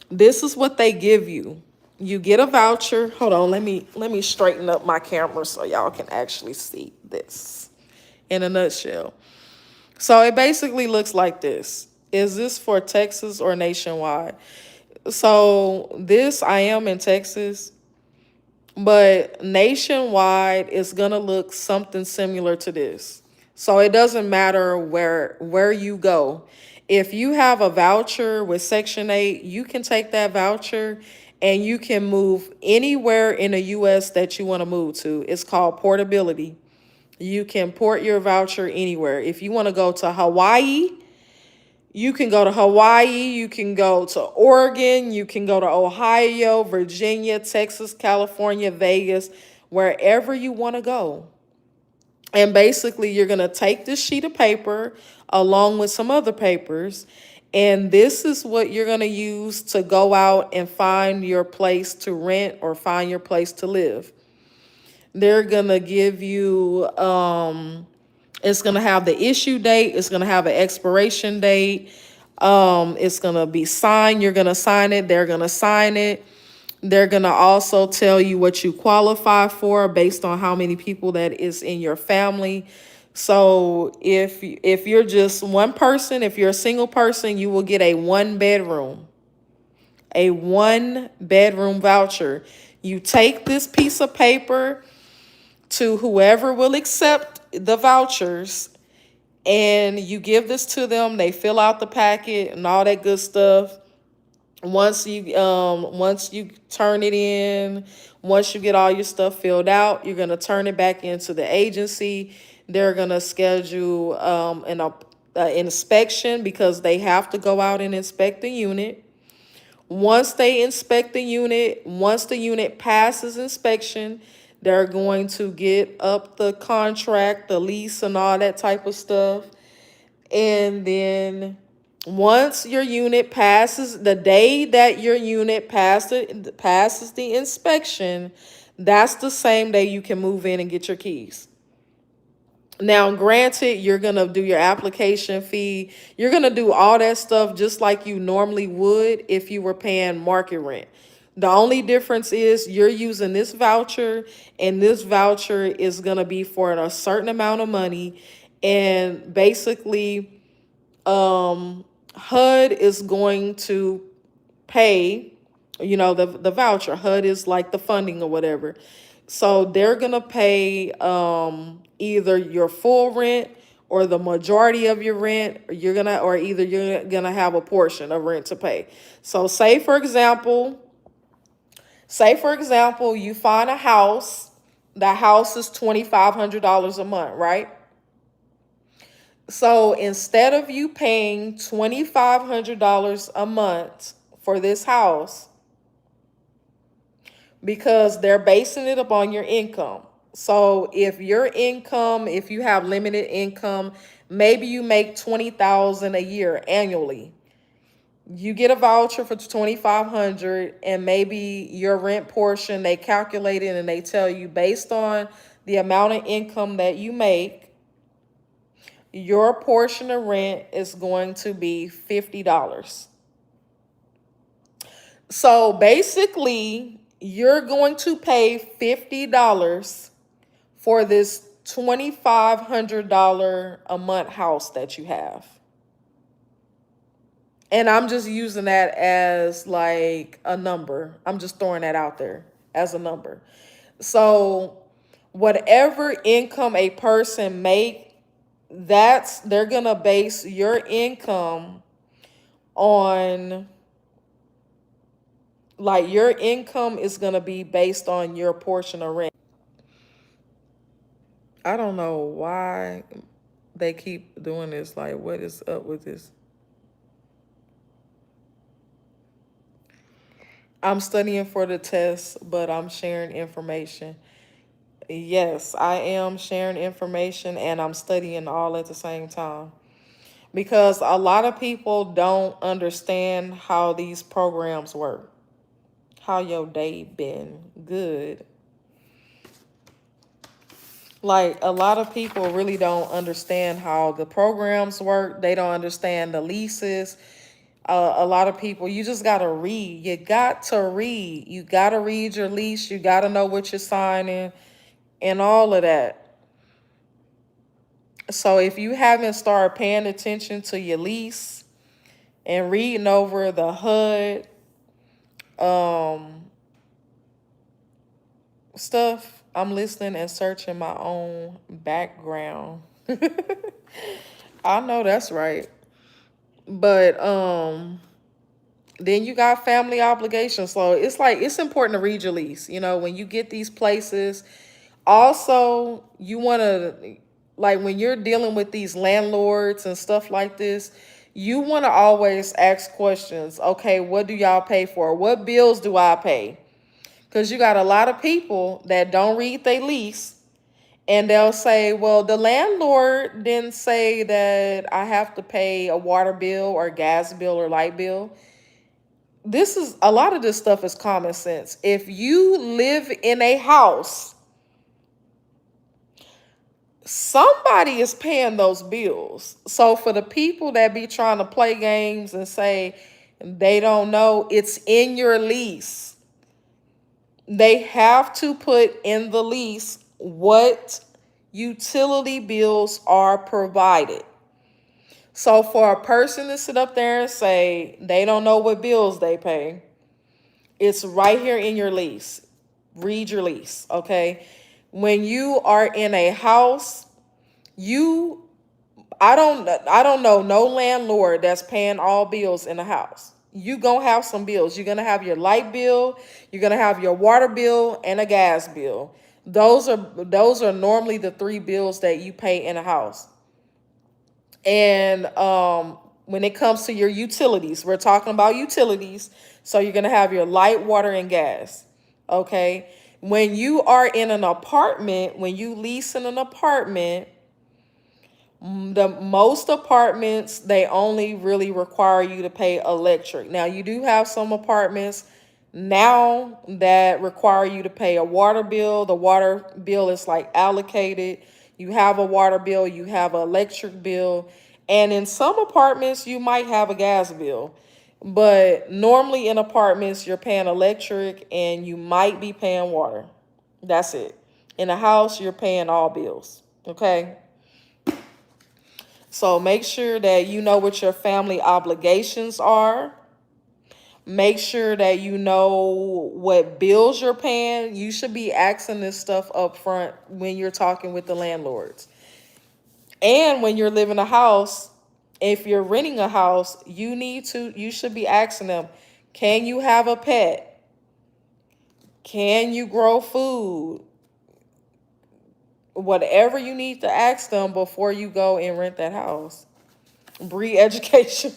This is what they give you. You get a voucher. Hold on, let me straighten up my camera so y'all can actually see this in a nutshell. So it basically looks like this. Is this for Texas or nationwide? So this, I am in Texas, but nationwide is gonna look something similar to this. So it doesn't matter where you go. If you have a voucher with Section 8, you can take that voucher and you can move anywhere in the US that you want to move to. It's called portability. You can port your voucher anywhere. If you want to go to Hawaii, you can go to Hawaii, you can go to Oregon, you can go to Ohio, Virginia, Texas, California, Vegas, wherever you want to go. And basically, you're going to take this sheet of paper along with some other papers, and this is what you're going to use to go out and find your place to rent or find your place to live. They're going to give you, it's going to have the issue date. It's going to have an expiration date. It's going to be signed. You're going to sign it. They're going to sign it. They're going to also tell you what you qualify for based on how many people that is in your family. So if you're just one person, if you're a single person, you will get a 1-bedroom. A 1-bedroom voucher. You take this piece of paper to whoever will accept the vouchers, and you give this to them. They fill out the packet and all that good stuff. Once you turn it in, once you get all your stuff filled out, you're gonna turn it back into the agency. They're gonna schedule an inspection, because they have to go out and inspect the unit. Once they inspect the unit, once the unit passes inspection, they're going to get up the contract, the lease, and all that type of stuff. And then once your unit passes, the day that your unit passes the inspection, that's the same day you can move in and get your keys. Now, granted, you're going to do your application fee. You're going to do all that stuff just like you normally would if you were paying market rent. The only difference is you're using this voucher, and this voucher is going to be for a certain amount of money. And basically, HUD is going to pay, the voucher. HUD is like the funding or whatever. So they're going to pay either your full rent or the majority of your rent, or you're going to have a portion of rent to pay. So say for example, you find a house. The house is $2,500 a month, right? So instead of you paying $2,500 a month for this house, because they're basing it upon your income. So if you have limited income, maybe you make $20,000 a year annually. You get a voucher for $2,500, and maybe your rent portion, they calculate it and they tell you based on the amount of income that you make, your portion of rent is going to be $50. So basically, you're going to pay $50 for this $2,500 a month house that you have. And I'm just using that as like a number. I'm just throwing that out there as a number. So whatever income a person make, they're going to base your income on, like, your income is going to be based on your portion of rent. I don't know why they keep doing this. Like, what is up with this? I'm studying for the test, but I'm sharing information. Yes, I am sharing information and I'm studying all at the same time. because a lot of people don't understand how these programs work. How your day been? Good. Like, a lot of people really don't understand how the programs work. They don't understand the leases. A lot of people, you just got to read. You got to read. You got to read your lease. You got to know what you're signing and all of that. So if you haven't started paying attention to your lease and reading over the HUD stuff, I'm listening and searching my own background. I know that's right. But then you got family obligations. So it's like, it's important to read your lease. You know, when you get these places, also you want to, like, when you're dealing with these landlords and stuff like this, you want to always ask questions. Okay, what do y'all pay for? What bills do I pay? Because you got a lot of people that don't read their lease, and they'll say, well, the landlord didn't say that I have to pay a water bill or gas bill or light bill. This is, a lot of this stuff is common sense. If you live in a house, somebody is paying those bills. So for the people that be trying to play games and say they don't know, it's in your lease. They have to put in the lease what utility bills are provided. So for a person to sit up there and say they don't know what bills they pay, it's right here in your lease. Read your lease, okay? When you are in a house, I don't know no landlord that's paying all bills in the house. You gonna have some bills. You're gonna have your light bill, you're gonna have your water bill, and a gas bill. Those are normally the three bills that you pay in a house. And when it comes to your utilities, we're talking about utilities. So you're gonna have your light, water, and gas. Okay. When you are in an apartment, when you lease in an apartment, the most apartments, they only really require you to pay electric. Now you do have some apartments now that require you to pay a water bill. The water bill is like allocated. You have a water bill, you have an electric bill, and in some apartments you might have a gas bill. But normally in apartments you're paying electric and you might be paying water. That's it. In a house you're paying all bills. Okay? So make sure that you know what your family obligations are. Make sure that you know what bills you're paying. You should be asking this stuff up front when you're talking with the landlords. And when you're living a house, if you're renting a house, you should be asking them, can you have a pet? Can you grow food? Whatever you need to ask them before you go and rent that house. Breed education.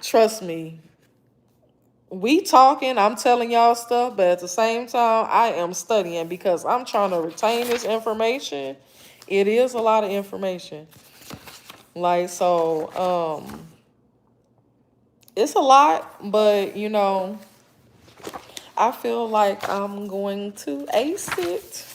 Trust me. We talking, I'm telling y'all stuff, but at the same time, I am studying because I'm trying to retain this information. It is a lot of information. Like, so, it's a lot, but you know, I feel like I'm going to ace it.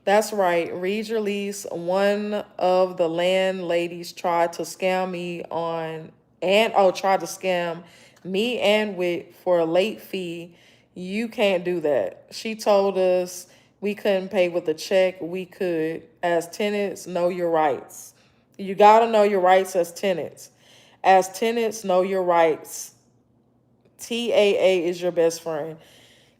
That's right. Read your lease. One of the landladies tried to scam me tried to scam me and Wit for a late fee. You can't do that. She told us we couldn't pay with a check. We could. As tenants, know your rights. You got to know your rights as tenants. As tenants, know your rights. TAA is your best friend.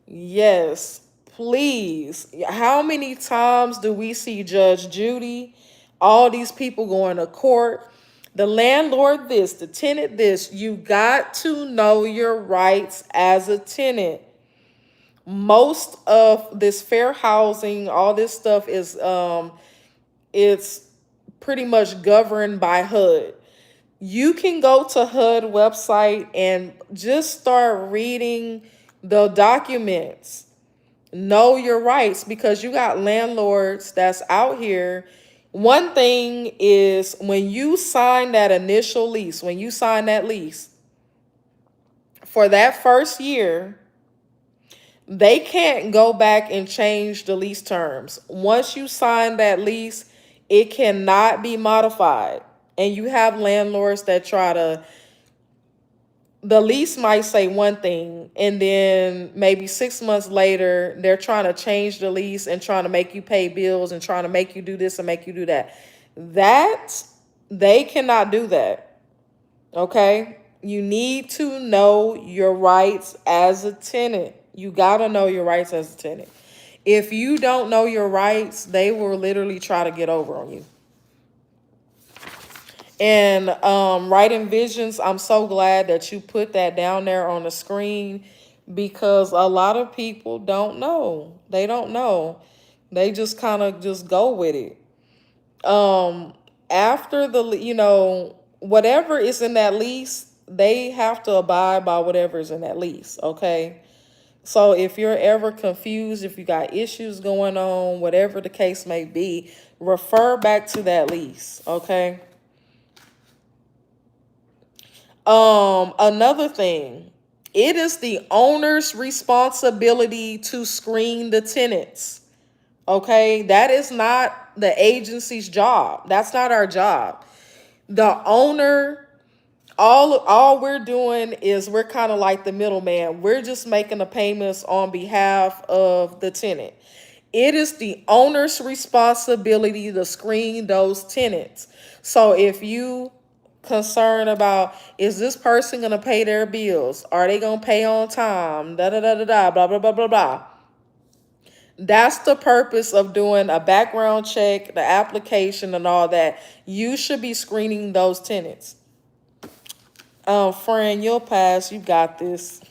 Yes, please. How many times do we see Judge Judy, all these people going to court, the landlord this, the tenant this? You got to know your rights as a tenant. Most of this fair housing, all this stuff is it's pretty much governed by HUD. You can go to HUD website and just start reading the documents. Know your rights, because you got landlords that's out here. One thing is when you sign that initial lease, when you sign that lease for that first year, they can't go back and change the lease terms. Once you sign that lease, it cannot be modified. And you have landlords that try to, the lease might say one thing, and then maybe 6 months later, they're trying to change the lease and trying to make you pay bills and trying to make you do this and make you do that. That, they cannot do that. Okay? You need to know your rights as a tenant. You got to know your rights as a tenant. If you don't know your rights, they will literally try to get over on you. And writing visions, I'm so glad that you put that down there on the screen, because a lot of people don't know. They don't know. They just kind of just go with it. After the, whatever is in that lease, they have to abide by whatever is in that lease, okay? So if you're ever confused, if you got issues going on, whatever the case may be, refer back to that lease, okay? Another thing, it is the owner's responsibility to screen the tenants. Okay, that is not the agency's job. That's not our job. The owner, all we're doing is we're kind of like the middleman. We're just making the payments on behalf of the tenant. It is the owner's responsibility to screen those tenants. So if you concerned about, is this person gonna pay their bills? Are they gonna pay on time? Da da da da da, blah blah blah blah blah. That's the purpose of doing a background check, the application, and all that. You should be screening those tenants. Friend, you'll pass. You got this.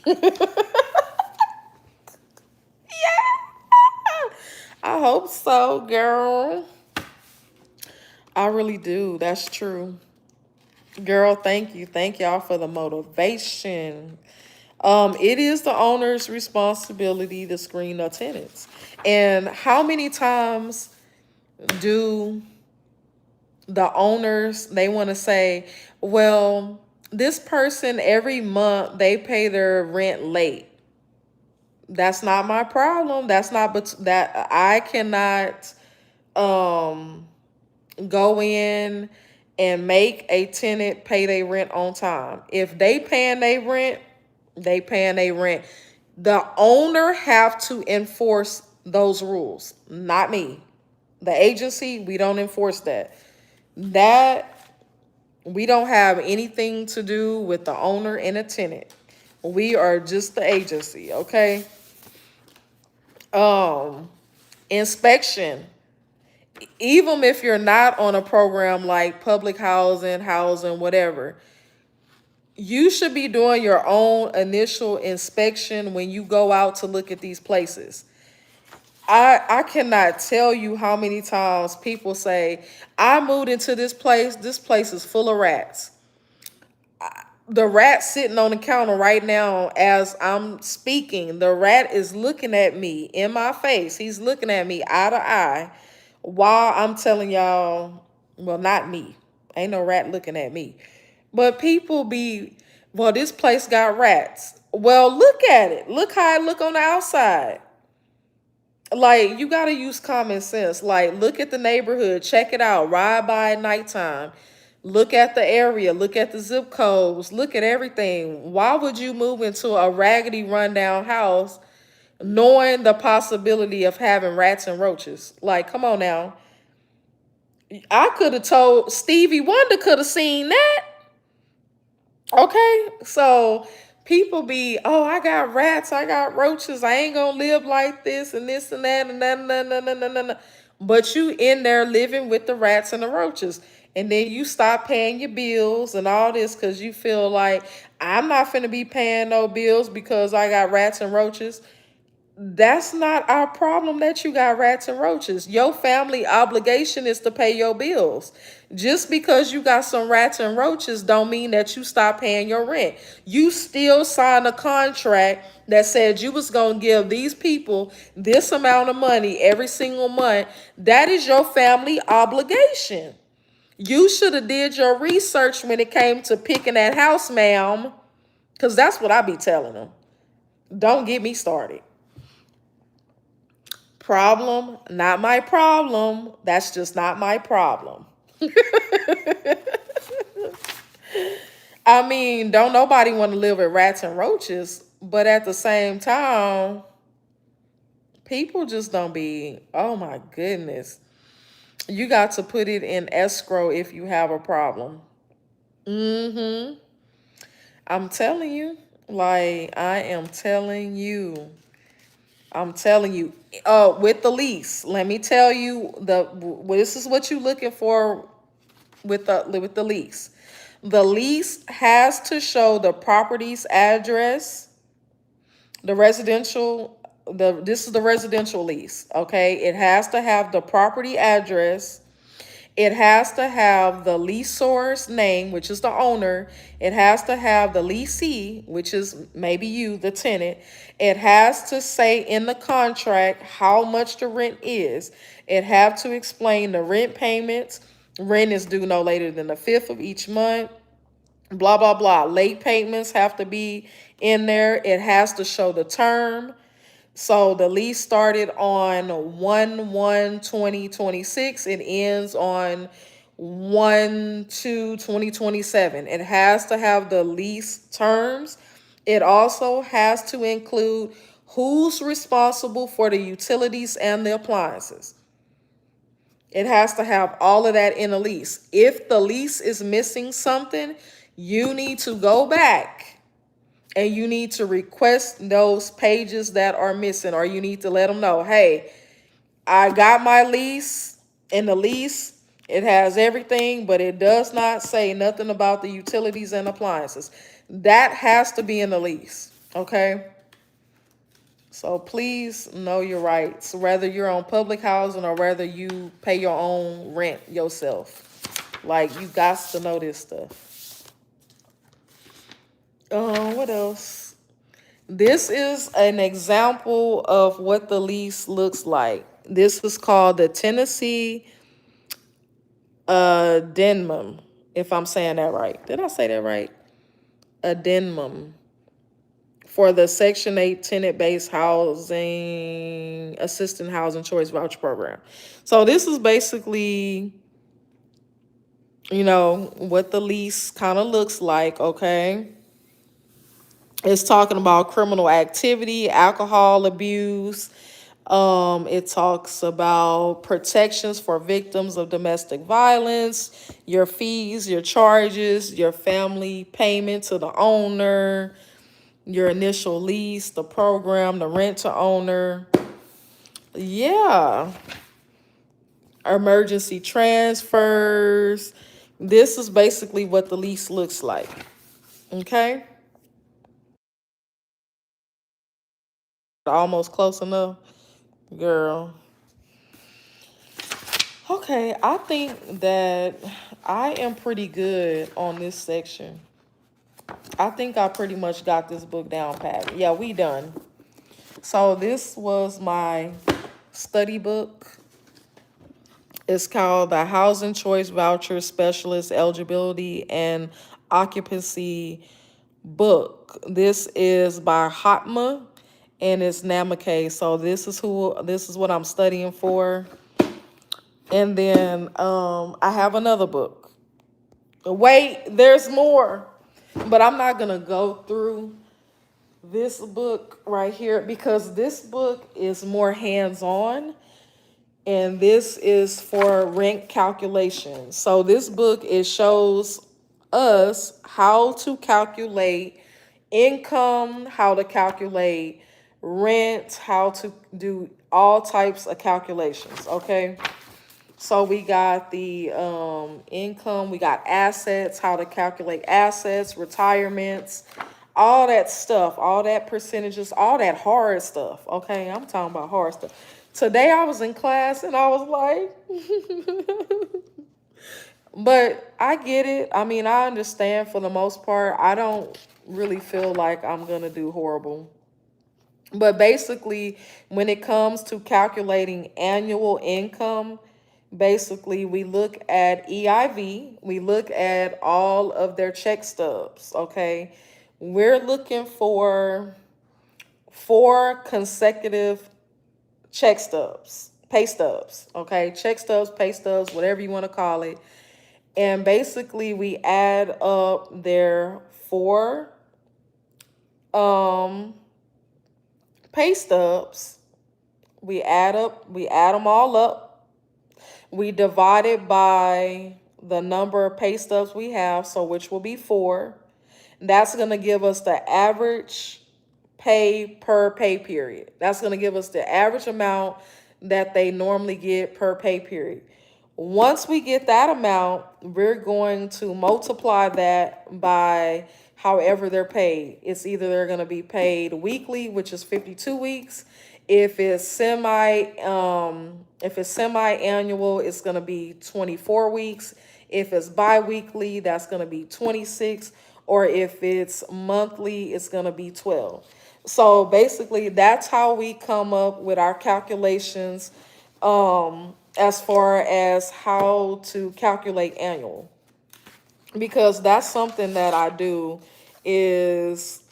I hope so, girl. I really do. That's true. Girl, thank you. Thank y'all for the motivation. It is the owner's responsibility to screen the tenants. And how many times do the owners, they want to say, well, this person every month they pay their rent late. That's not my problem. That's not, but that I cannot go in and make a tenant pay their rent on time. If they paying their rent, they paying their rent. The owner have to enforce those rules, not me. The agency, we don't enforce that. That, we don't have anything to do with the owner and a tenant. We are just the agency, okay? Inspection. Even if you're not on a program like public housing, whatever, you should be doing your own initial inspection when you go out to look at these places. I cannot tell you how many times people say, I moved into this place is full of rats. The rat sitting on the counter right now as I'm speaking. The rat is looking at me in my face. He's looking at me eye to eye while I'm telling y'all, well, not me. Ain't no rat looking at me. But people be, well, this place got rats. Well, look at it. Look how it look on the outside. Like, you got to use common sense. Like, look at the neighborhood. Check it out. Ride by at nighttime. Look at the area. Look at the zip codes. Look at everything. Why would you move into a raggedy, rundown house knowing the possibility of having rats and roaches? Like, come on now. I could have told Stevie Wonder could have seen that. Okay, so people be, oh, I got rats, I got roaches, I ain't gonna live like this and this and that and that and that and that and that and that. But you in there living with the rats and the roaches. And then you stop paying your bills and all this because you feel like, I'm not finna be paying no bills because I got rats and roaches. That's not our problem that you got rats and roaches. Your family obligation is to pay your bills. Just because you got some rats and roaches don't mean that you stop paying your rent. You still signed a contract that said you was going to give these people this amount of money every single month. That is your family obligation. You should have did your research when it came to picking that house, ma'am, because that's what I be telling them. Don't get me started. Problem, not my problem. That's just not my problem. I mean, don't nobody want to live with rats and roaches, but at the same time, people just don't be, oh my goodness. You got to put it in escrow if you have a problem. I'm telling you, like, I am telling you. I'm telling you, with the lease, let me tell you this is what you're looking for with the lease. The lease has to show the property's address, the residential, this is the residential lease, okay? It has to have the property address. It has to have the leasor's name, which is the owner. It has to have the leasee, which is maybe you, the tenant. It has to say in the contract how much the rent is. It have to explain the rent payments. Rent is due no later than the 5th of each month. Blah, blah, blah. Late payments have to be in there. It has to show the term. So the lease started on 1/1/2026. It ends on 1/2/2027. It has to have the lease terms. It also has to include who's responsible for the utilities and the appliances. It has to have all of that in a lease. If the lease is missing something, you need to go back and you need to request those pages that are missing, or you need to let them know, hey, I got my lease. In the lease, it has everything, but it does not say nothing about the utilities and appliances. That has to be in the lease, okay? So please know your rights, whether you're on public housing or whether you pay your own rent yourself. Like, you got to know this stuff. What else? This is an example of what the lease looks like. This is called the Tennessee addendum, if I'm saying that right. Did I say that right? Addendum for the Section 8 tenant-based housing, assistant housing choice voucher program. So this is basically, what the lease kind of looks like, okay? It's talking about criminal activity, alcohol abuse. It talks about protections for victims of domestic violence, your fees, your charges, your family payment to the owner, your initial lease, the program, the rent to owner. Yeah. Emergency transfers. This is basically what the lease looks like. Okay? Almost close enough, girl. Okay, I think that I am pretty good on this section. I think I pretty much got this book down pat. Yeah, we done. So this was my study book. It's called the Housing Choice Voucher Specialist Eligibility and Occupancy Book. This is by Hotma and it's Namake. So this is what I'm studying for. And then I have another book. Wait, there's more. But I'm not going to go through this book right here because this book is more hands-on. And this is for rent calculation. So this book, it shows us how to calculate income, how to calculate rent, how to do all types of calculations, okay? So we got the income, we got assets, how to calculate assets, retirements, all that stuff, all that percentages, all that hard stuff. Okay, I'm talking about hard stuff. Today I was in class and I was like, but I get it. I mean, I understand for the most part. I don't really feel like I'm gonna do horrible. But basically, when it comes to calculating annual income, basically we look at EIV, we look at all of their check stubs, okay? We're looking for 4 consecutive check stubs, pay stubs, okay? Check stubs, pay stubs, whatever you want to call it. And basically we add up their 4 um pay stubs. We add them all up. We divide it by the number of pay stubs we have, so which will be 4. That's going to give us the average pay per pay period. That's going to give us the average amount that they normally get per pay period. Once we get that amount, we're going to multiply that by however they're paid. It's either they're going to be paid weekly, which is 52 weeks. If it's semi-annual, it's going to be 24 weeks. If it's bi-weekly, that's going to be 26. Or if it's monthly, it's going to be 12. So basically, that's how we come up with our calculations as far as how to calculate annual. Because that's something that I do is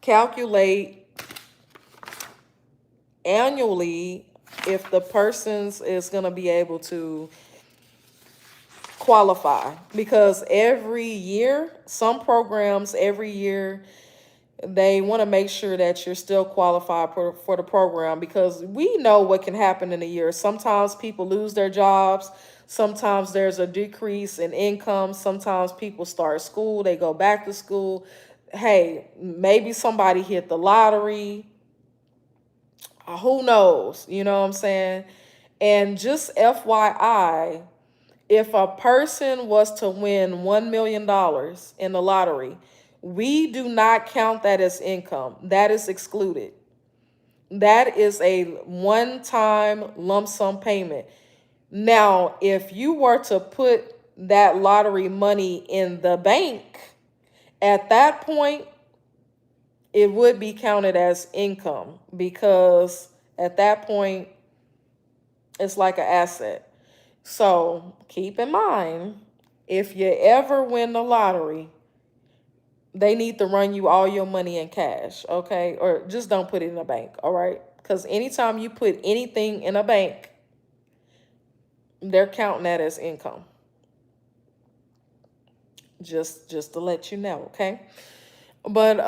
calculate annually if the person's is going to be able to qualify. Because every year, some programs every year, they want to make sure that you're still qualified for the program, because we know what can happen in a year. Sometimes people lose their jobs. Sometimes there's a decrease in income. Sometimes people start school, they go back to school. Hey, maybe somebody hit the lottery. Who knows? You know what I'm saying? And just FYI, if a person was to win $1 million in the lottery, we do not count that as income. That is excluded. That is a one-time lump sum payment. Now, if you were to put that lottery money in the bank, at that point, it would be counted as income, because at that point, it's like an asset. So keep in mind, if you ever win the lottery, they need to run you all your money in cash, okay? Or just don't put it in a bank, all right? Because anytime you put anything in a bank, they're counting that as income. Just to let you know, okay? But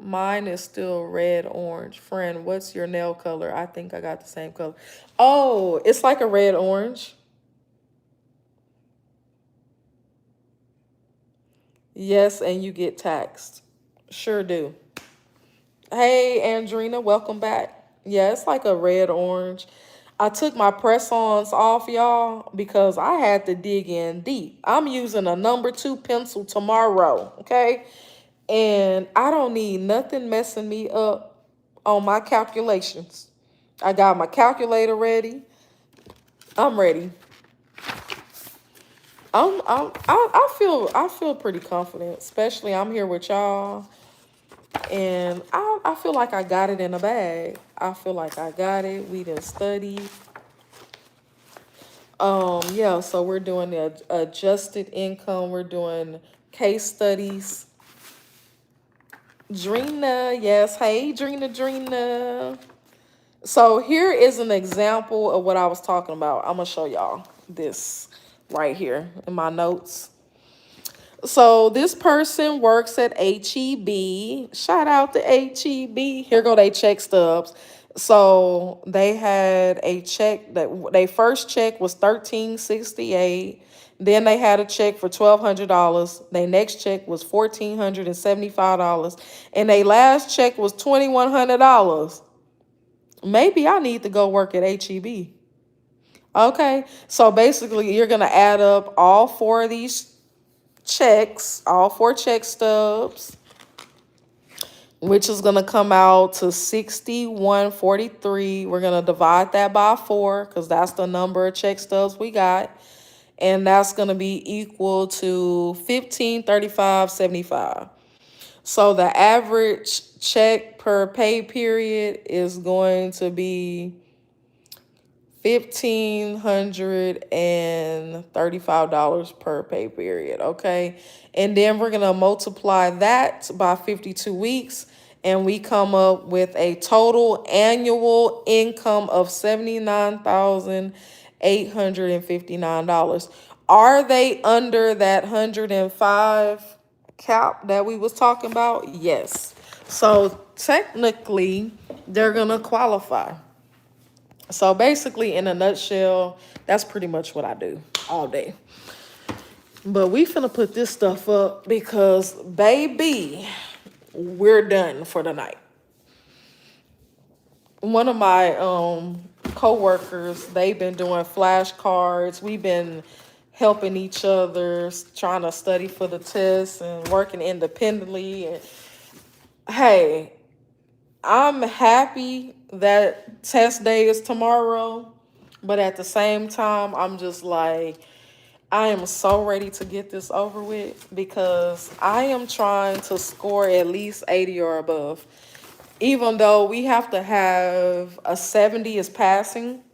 mine is still red orange. Friend, what's your nail color? I think I got the same color. Oh, it's like a red orange. Yes, and you get taxed. Sure do. Hey, Andrina, welcome back. Yeah, it's like a red orange. I took my press-ons off, y'all, because I had to dig in deep. I'm using a number 2 pencil tomorrow, okay? And I don't need nothing messing me up on my calculations. I got my calculator ready. I'm ready. I feel pretty confident, especially I'm here with y'all. And I feel like I got it in the bag. I feel like I got it. We done studied. Yeah, so we're doing the adjusted income. We're doing case studies. Drina, yes. Hey, Drina. So here is an example of what I was talking about. I'm going to show y'all this right here in my notes. So this person works at HEB. Shout out to HEB. Here go they check stubs. So they had a check that their first check was $13.68. Then they had a check for $1,200. Their next check was $1,475. And their last check was $2,100. Maybe I need to go work at HEB. Okay. So basically you're going to add up all 4 of these checks, all 4 check stubs, which is going to come out to 61.43. We're going to divide that by 4 because that's the number of check stubs we got. And that's going to be equal to 1535.75. So the average check per pay period is going to be $1,535 per pay period, okay? And then we're gonna multiply that by 52 weeks, and we come up with a total annual income of $79,859. Are they under that 105 cap that we was talking about? Yes. So technically, they're gonna qualify. So basically, in a nutshell, that's pretty much what I do all day. But we finna put this stuff up because, baby, we're done for the night. One of my co-workers, they've been doing flashcards. We've been helping each other, trying to study for the tests and working independently. And hey, I'm happy that test day is tomorrow, but at the same time, I'm just like, I am so ready to get this over with because I am trying to score at least 80 or above. Even though we have to have a 70 is passing.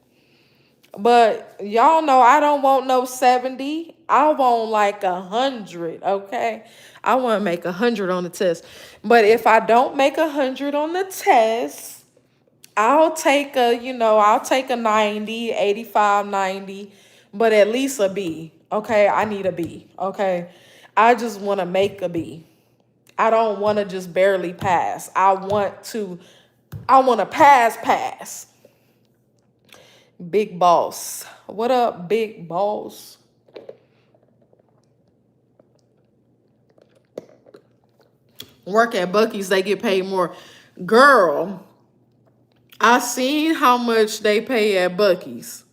But y'all know I don't want no 70. I want like 100, okay? I want to make 100 on the test. But if I don't make 100 on the test, I'll take a 90, 85, 90, but at least a B, okay? I need a B, okay? I just want to make a B. I don't want to just barely pass. I want to pass. Big boss. What up, big boss? Work at Buc-ee's, they get paid more. Girl, I seen how much they pay at Buc-ee's.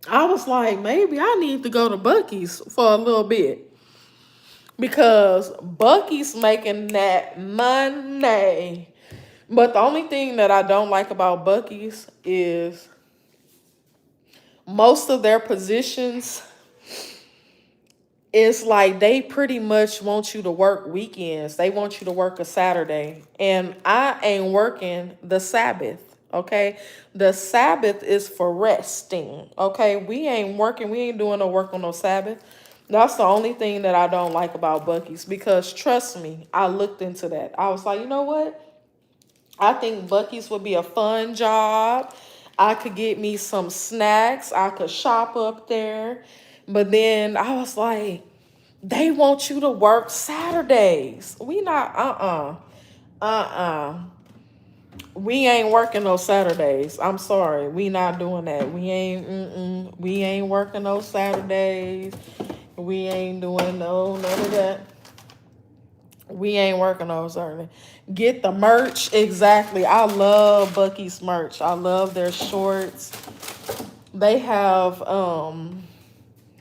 I was like, maybe I need to go to Buc-ee's for a little bit. Because Buc-ee's making that money. But the only thing that I don't like about Buc-ee's is most of their positions, it's like they pretty much want you to work weekends. They want you to work a Saturday. And I ain't working the Sabbath, okay? The Sabbath is for resting, okay? We ain't working. We ain't doing no work on no Sabbath. That's the only thing that I don't like about Buc-ee's because trust me, I looked into that. I was like, you know what? I think Buc-ee's would be a fun job. I could get me some snacks. I could shop up there. But then I was like, they want you to work Saturdays. We not, we ain't working no Saturdays. I'm sorry. We not doing that. We ain't working no Saturdays. We ain't doing none of that. We ain't working on Saturday. Get the merch. Exactly. I love Buc-ee's merch. I love their shorts. They have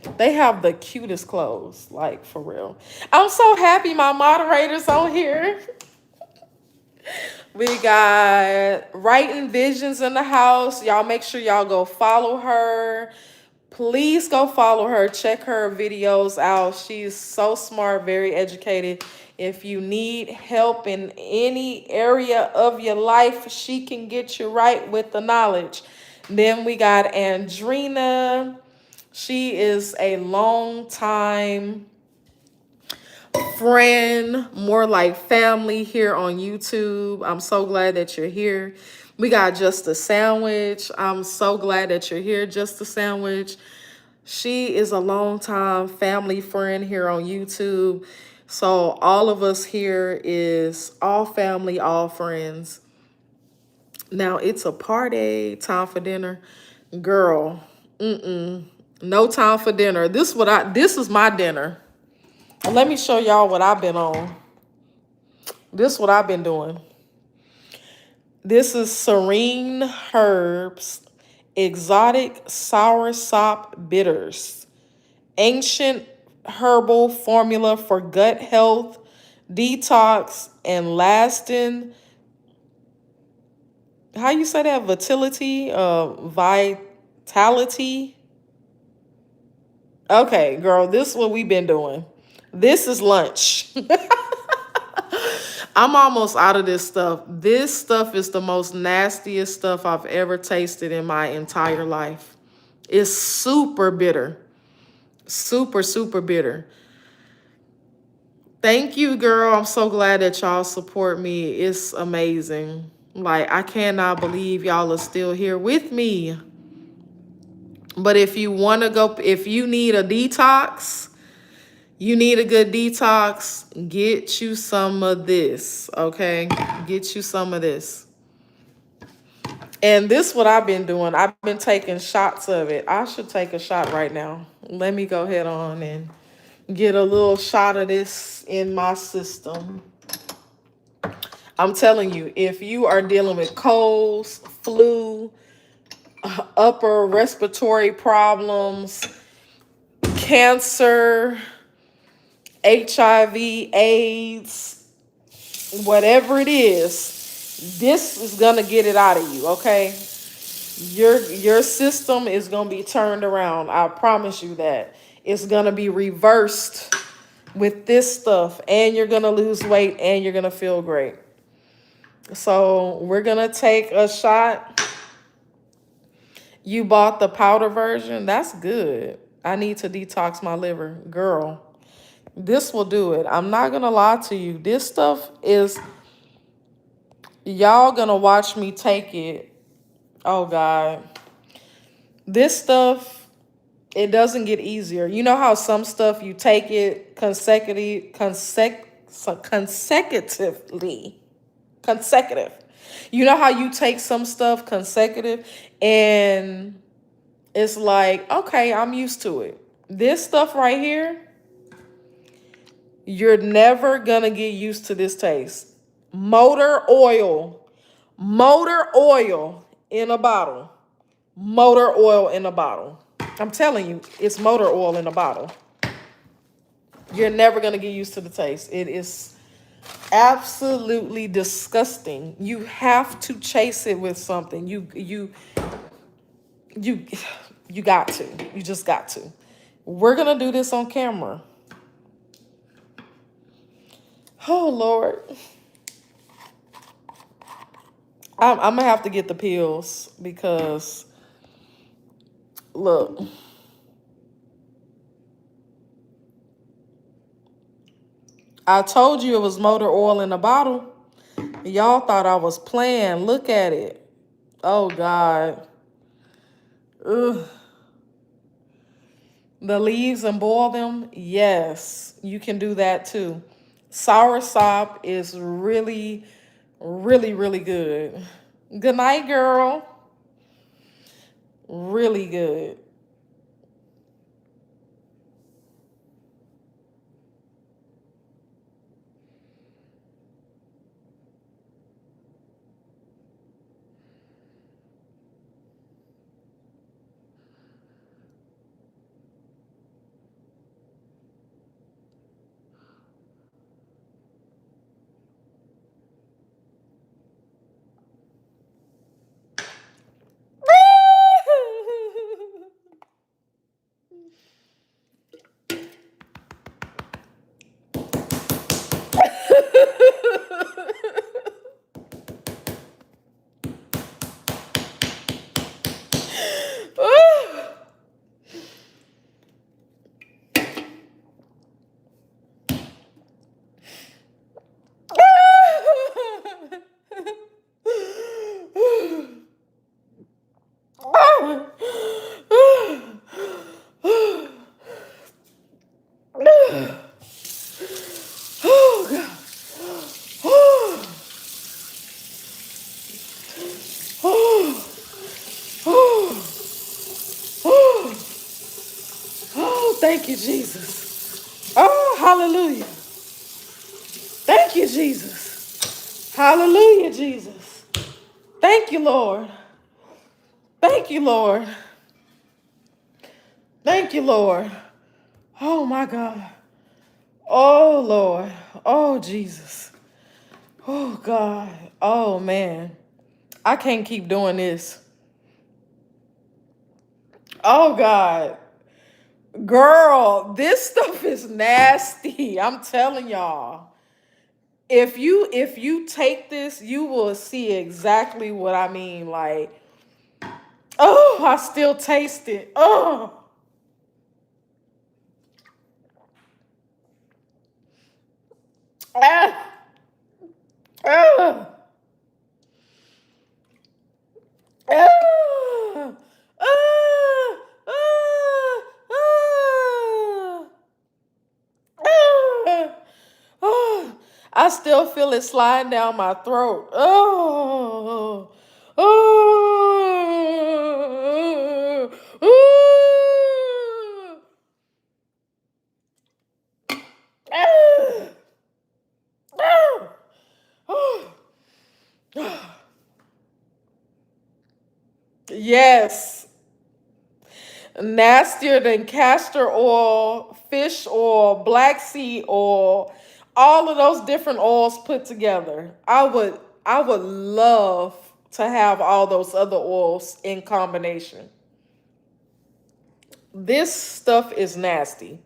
the cutest clothes, like for real. I'm so happy my moderator's on here. We got Writing Visions in the house. Y'all make sure y'all go follow her. Please go follow her. Check her videos out. She's so smart, very educated. If you need help in any area of your life, she can get you right with the knowledge. Then we got Andrina. She is a long time friend, more like family here on YouTube. I'm so glad that you're here. We got Just a Sandwich. I'm so glad that you're here, Just a Sandwich. She is a longtime family friend here on YouTube. So all of us here is all family, all friends. Now it's a party, time for dinner. Girl, no time for dinner. This is my dinner. Let me show y'all what I've been on. This is what I've been doing. This is Serene Herbs Exotic Soursop Bitters. Ancient herbal formula for gut health, detox, and lasting, how you say that? Vitality. Okay, girl, this is what we've been doing. This is lunch. I'm almost out of this stuff. This stuff is the most nastiest stuff I've ever tasted in my entire life. It's super bitter. Super, super bitter. Thank you, girl. I'm so glad that y'all support me. It's amazing. Like, I cannot believe y'all are still here with me. But if you want to go, if you need a detox, you need a good detox, get you some of this, okay? Get you some of this. And this is what I've been doing. I've been taking shots of it. I should take a shot right now. Let me go ahead on and get a little shot of this in my system. I'm telling you, if you are dealing with colds, flu, upper respiratory problems, cancer, HIV, AIDS, whatever it is, this is gonna get it out of you, okay? Your system is gonna be turned around. I promise you that. It's gonna be reversed with this stuff, and you're gonna lose weight and you're gonna feel great. So we're gonna take a shot. You bought the powder version? That's good. I need to detox my liver. Girl, this will do it. I'm not gonna lie to you. This stuff is, y'all gonna watch me take it. Oh God. This stuff, it doesn't get easier. You know how some stuff you take it consecutively. Consecutive. You know how you take some stuff consecutive and it's like, okay, I'm used to it. This stuff right here, you're never gonna get used to this taste. Motor oil in a bottle. Motor oil in a bottle. I'm telling you, it's motor oil in a bottle. You're never gonna get used to the taste. It is absolutely disgusting. You have to chase it with something. You got to. You just got to. We're gonna do this on camera. Oh Lord. I'm gonna have to get the pills because look. I told you it was motor oil in a bottle. Y'all thought I was playing. Look at it. Oh God. Ugh. The leaves and boil them? Yes, you can do that too. Soursop is really, really, really good. Good night, girl. Really good. Oh God. Oh, thank you, Jesus. Oh, hallelujah. Thank you, Jesus. Hallelujah, Jesus. Thank you, Lord. Thank you, Lord. Thank you, Lord. Oh my God. Oh Lord. Oh Jesus. Oh God. Oh man. I can't keep doing this. Oh God. Girl, this stuff is nasty. I'm telling y'all. If you take this, you will see exactly what I mean. Like, oh, I still taste it. Oh. Ah. Ah. Ah. Ah. Ah. Ah. Oh, I still feel it sliding down my throat. Oh, oh, oh, oh, oh, oh. Yes, nastier than castor oil, fish oil, black seed oil, all of those different oils put together. I would love to have all those other oils in combination. This stuff is nasty.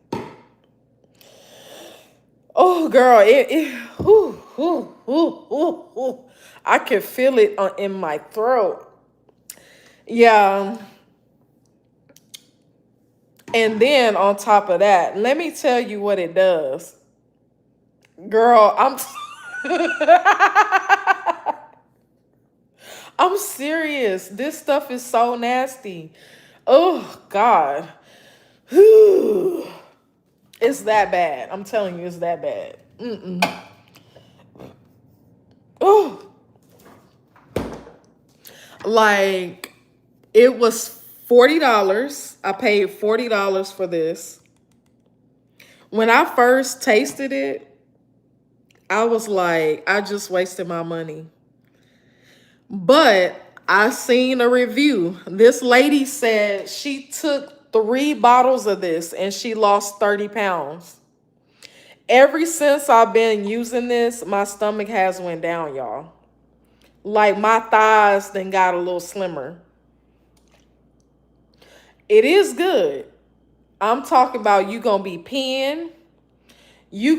Oh, girl, whew, whew, whew, whew, whew. I can feel it in my throat. Yeah. And then on top of that, let me tell you what it does. Girl, I'm serious. This stuff is so nasty. Oh, God. Whew. It's that bad. I'm telling you, it's that bad. Oh, like it was $40. I paid $40 for this. When I first tasted it, I was like, I just wasted my money. But I seen a review. This lady said she took 3 bottles of this and she lost 30 pounds. Ever since I've been using this, my stomach has went down, y'all. Like my thighs then got a little slimmer. It is good. I'm talking about you gonna be peeing. You're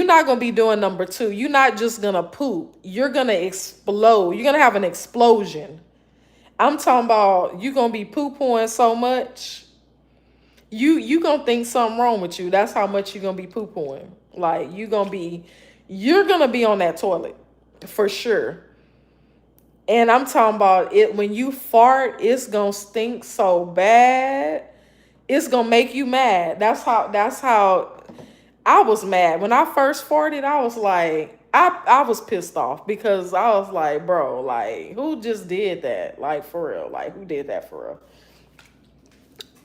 not gonna be doing number two. You're not just gonna poop. You're gonna explode. You're gonna have an explosion. I'm talking about you gonna be poo-pooing so much. You gonna think something wrong with you. That's how much you're gonna be poo-pooing. Like you're gonna be on that toilet for sure. And I'm talking about it when you fart, it's gonna stink so bad. It's gonna make you mad. That's how I was mad. When I first farted, I was like, I was pissed off because I was like, bro, like, who just did that? Like, for real. Like, who did that for real?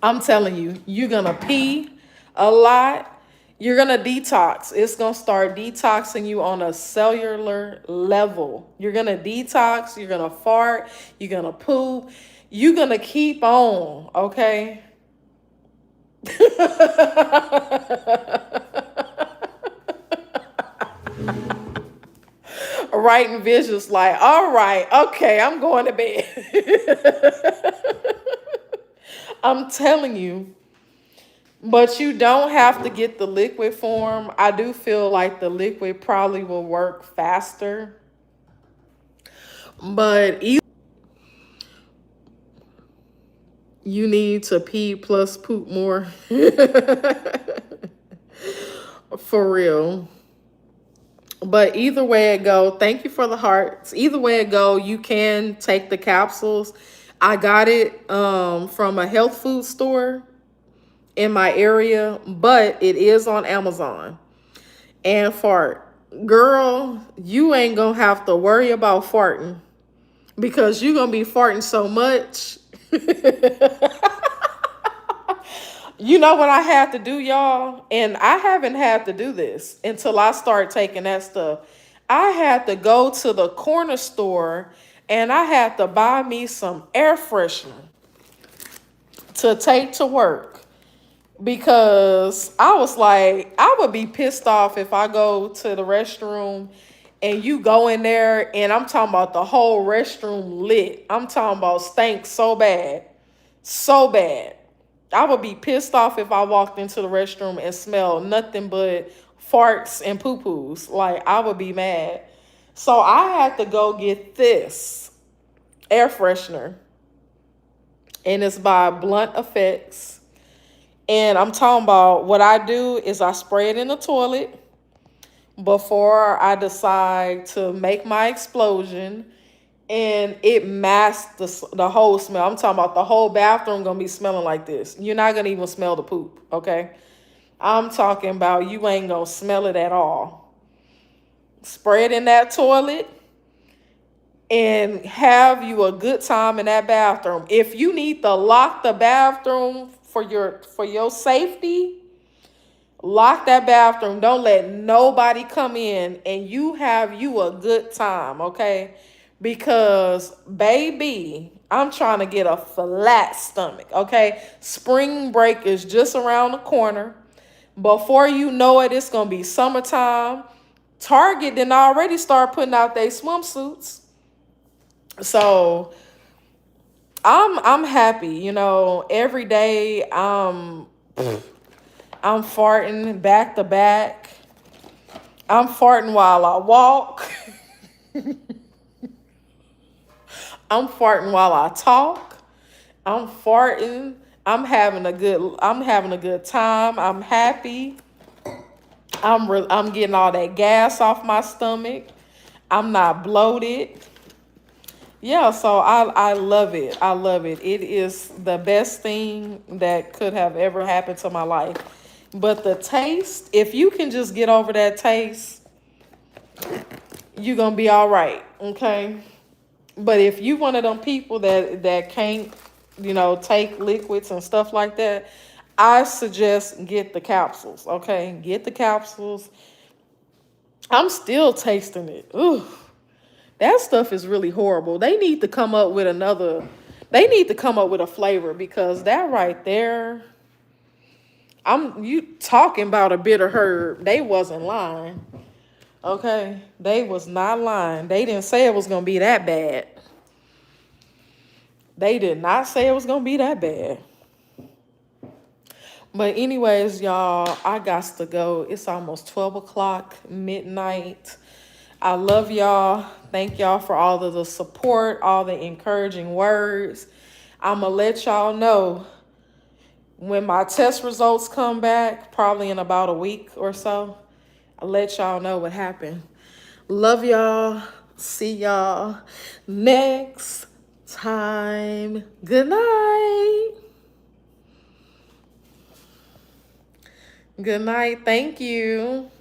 I'm telling you, you're gonna pee a lot. You're gonna detox. It's gonna start detoxing you on a cellular level. You're gonna detox, you're gonna fart, you're gonna poop, you're gonna keep on, okay? Writing visuals like, all right, okay, I'm going to bed. I'm telling you. But you don't have to get the liquid form. I do feel like the liquid probably will work faster. But either you need to pee plus poop more. For real. But either way it go, thank you for the hearts. Either way it go, you can take the capsules. I got it from a health food store in my area, but it is on Amazon. And fart. Girl, you ain't gonna have to worry about farting because you're gonna be farting so much. You know what I had to do, y'all? And I haven't had to do this until I start taking that stuff. I had to go to the corner store and I had to buy me some air freshener to take to work. because I was like, I would be pissed off if I go to the restroom and you go in there and I'm talking about the whole restroom lit. I'm talking about stank so bad. So bad. I would be pissed off if I walked into the restroom and smelled nothing but farts and poo-poos. Like, I would be mad. So I had to go get this air freshener. And it's by Blunt Effects. And I'm talking about what I do is I spray it in the toilet before I decide to make my explosion. And it masks the whole smell. I'm talking about the whole bathroom gonna be smelling like this. You're not gonna even smell the poop, okay? I'm talking about you ain't gonna smell it at all. Spray it in that toilet and have you a good time in that bathroom. If you need to lock the bathroom for your safety, lock that bathroom. Don't let nobody come in, and you have you a good time, okay? Because, baby, I'm trying to get a flat stomach, okay? Spring break is just around the corner. Before you know it, it's going to be summertime. Target didn't already start putting out their swimsuits. So, I'm happy, you know, every day I'm farting back to back. I'm farting while I walk. I'm farting while I talk. I'm farting. I'm having a good time. I'm happy. I'm getting all that gas off my stomach. I'm not bloated. Yeah, so I love it. I love it. It is the best thing that could have ever happened to my life. But the taste, if you can just get over that taste, you're gonna be all right. Okay. But if you one of them people that can't, you know, take liquids and stuff like that, I suggest get the capsules. Okay, get the capsules. I'm still tasting it. Ooh, that stuff is really horrible. They need to come up with another. They need to come up with a flavor, because that right there. You talking about a bitter herb. They wasn't lying. Okay, they was not lying. They didn't say it was gonna be that bad. They did not say it was going to be that bad. But anyways, y'all, I got to go. It's almost 12 o'clock, midnight. I love y'all. Thank y'all for all of the support, all the encouraging words. I'm going to let y'all know when my test results come back, probably in about a week or so. I'll let y'all know what happened. Love y'all. See y'all next time. Good night. Good night. Thank you.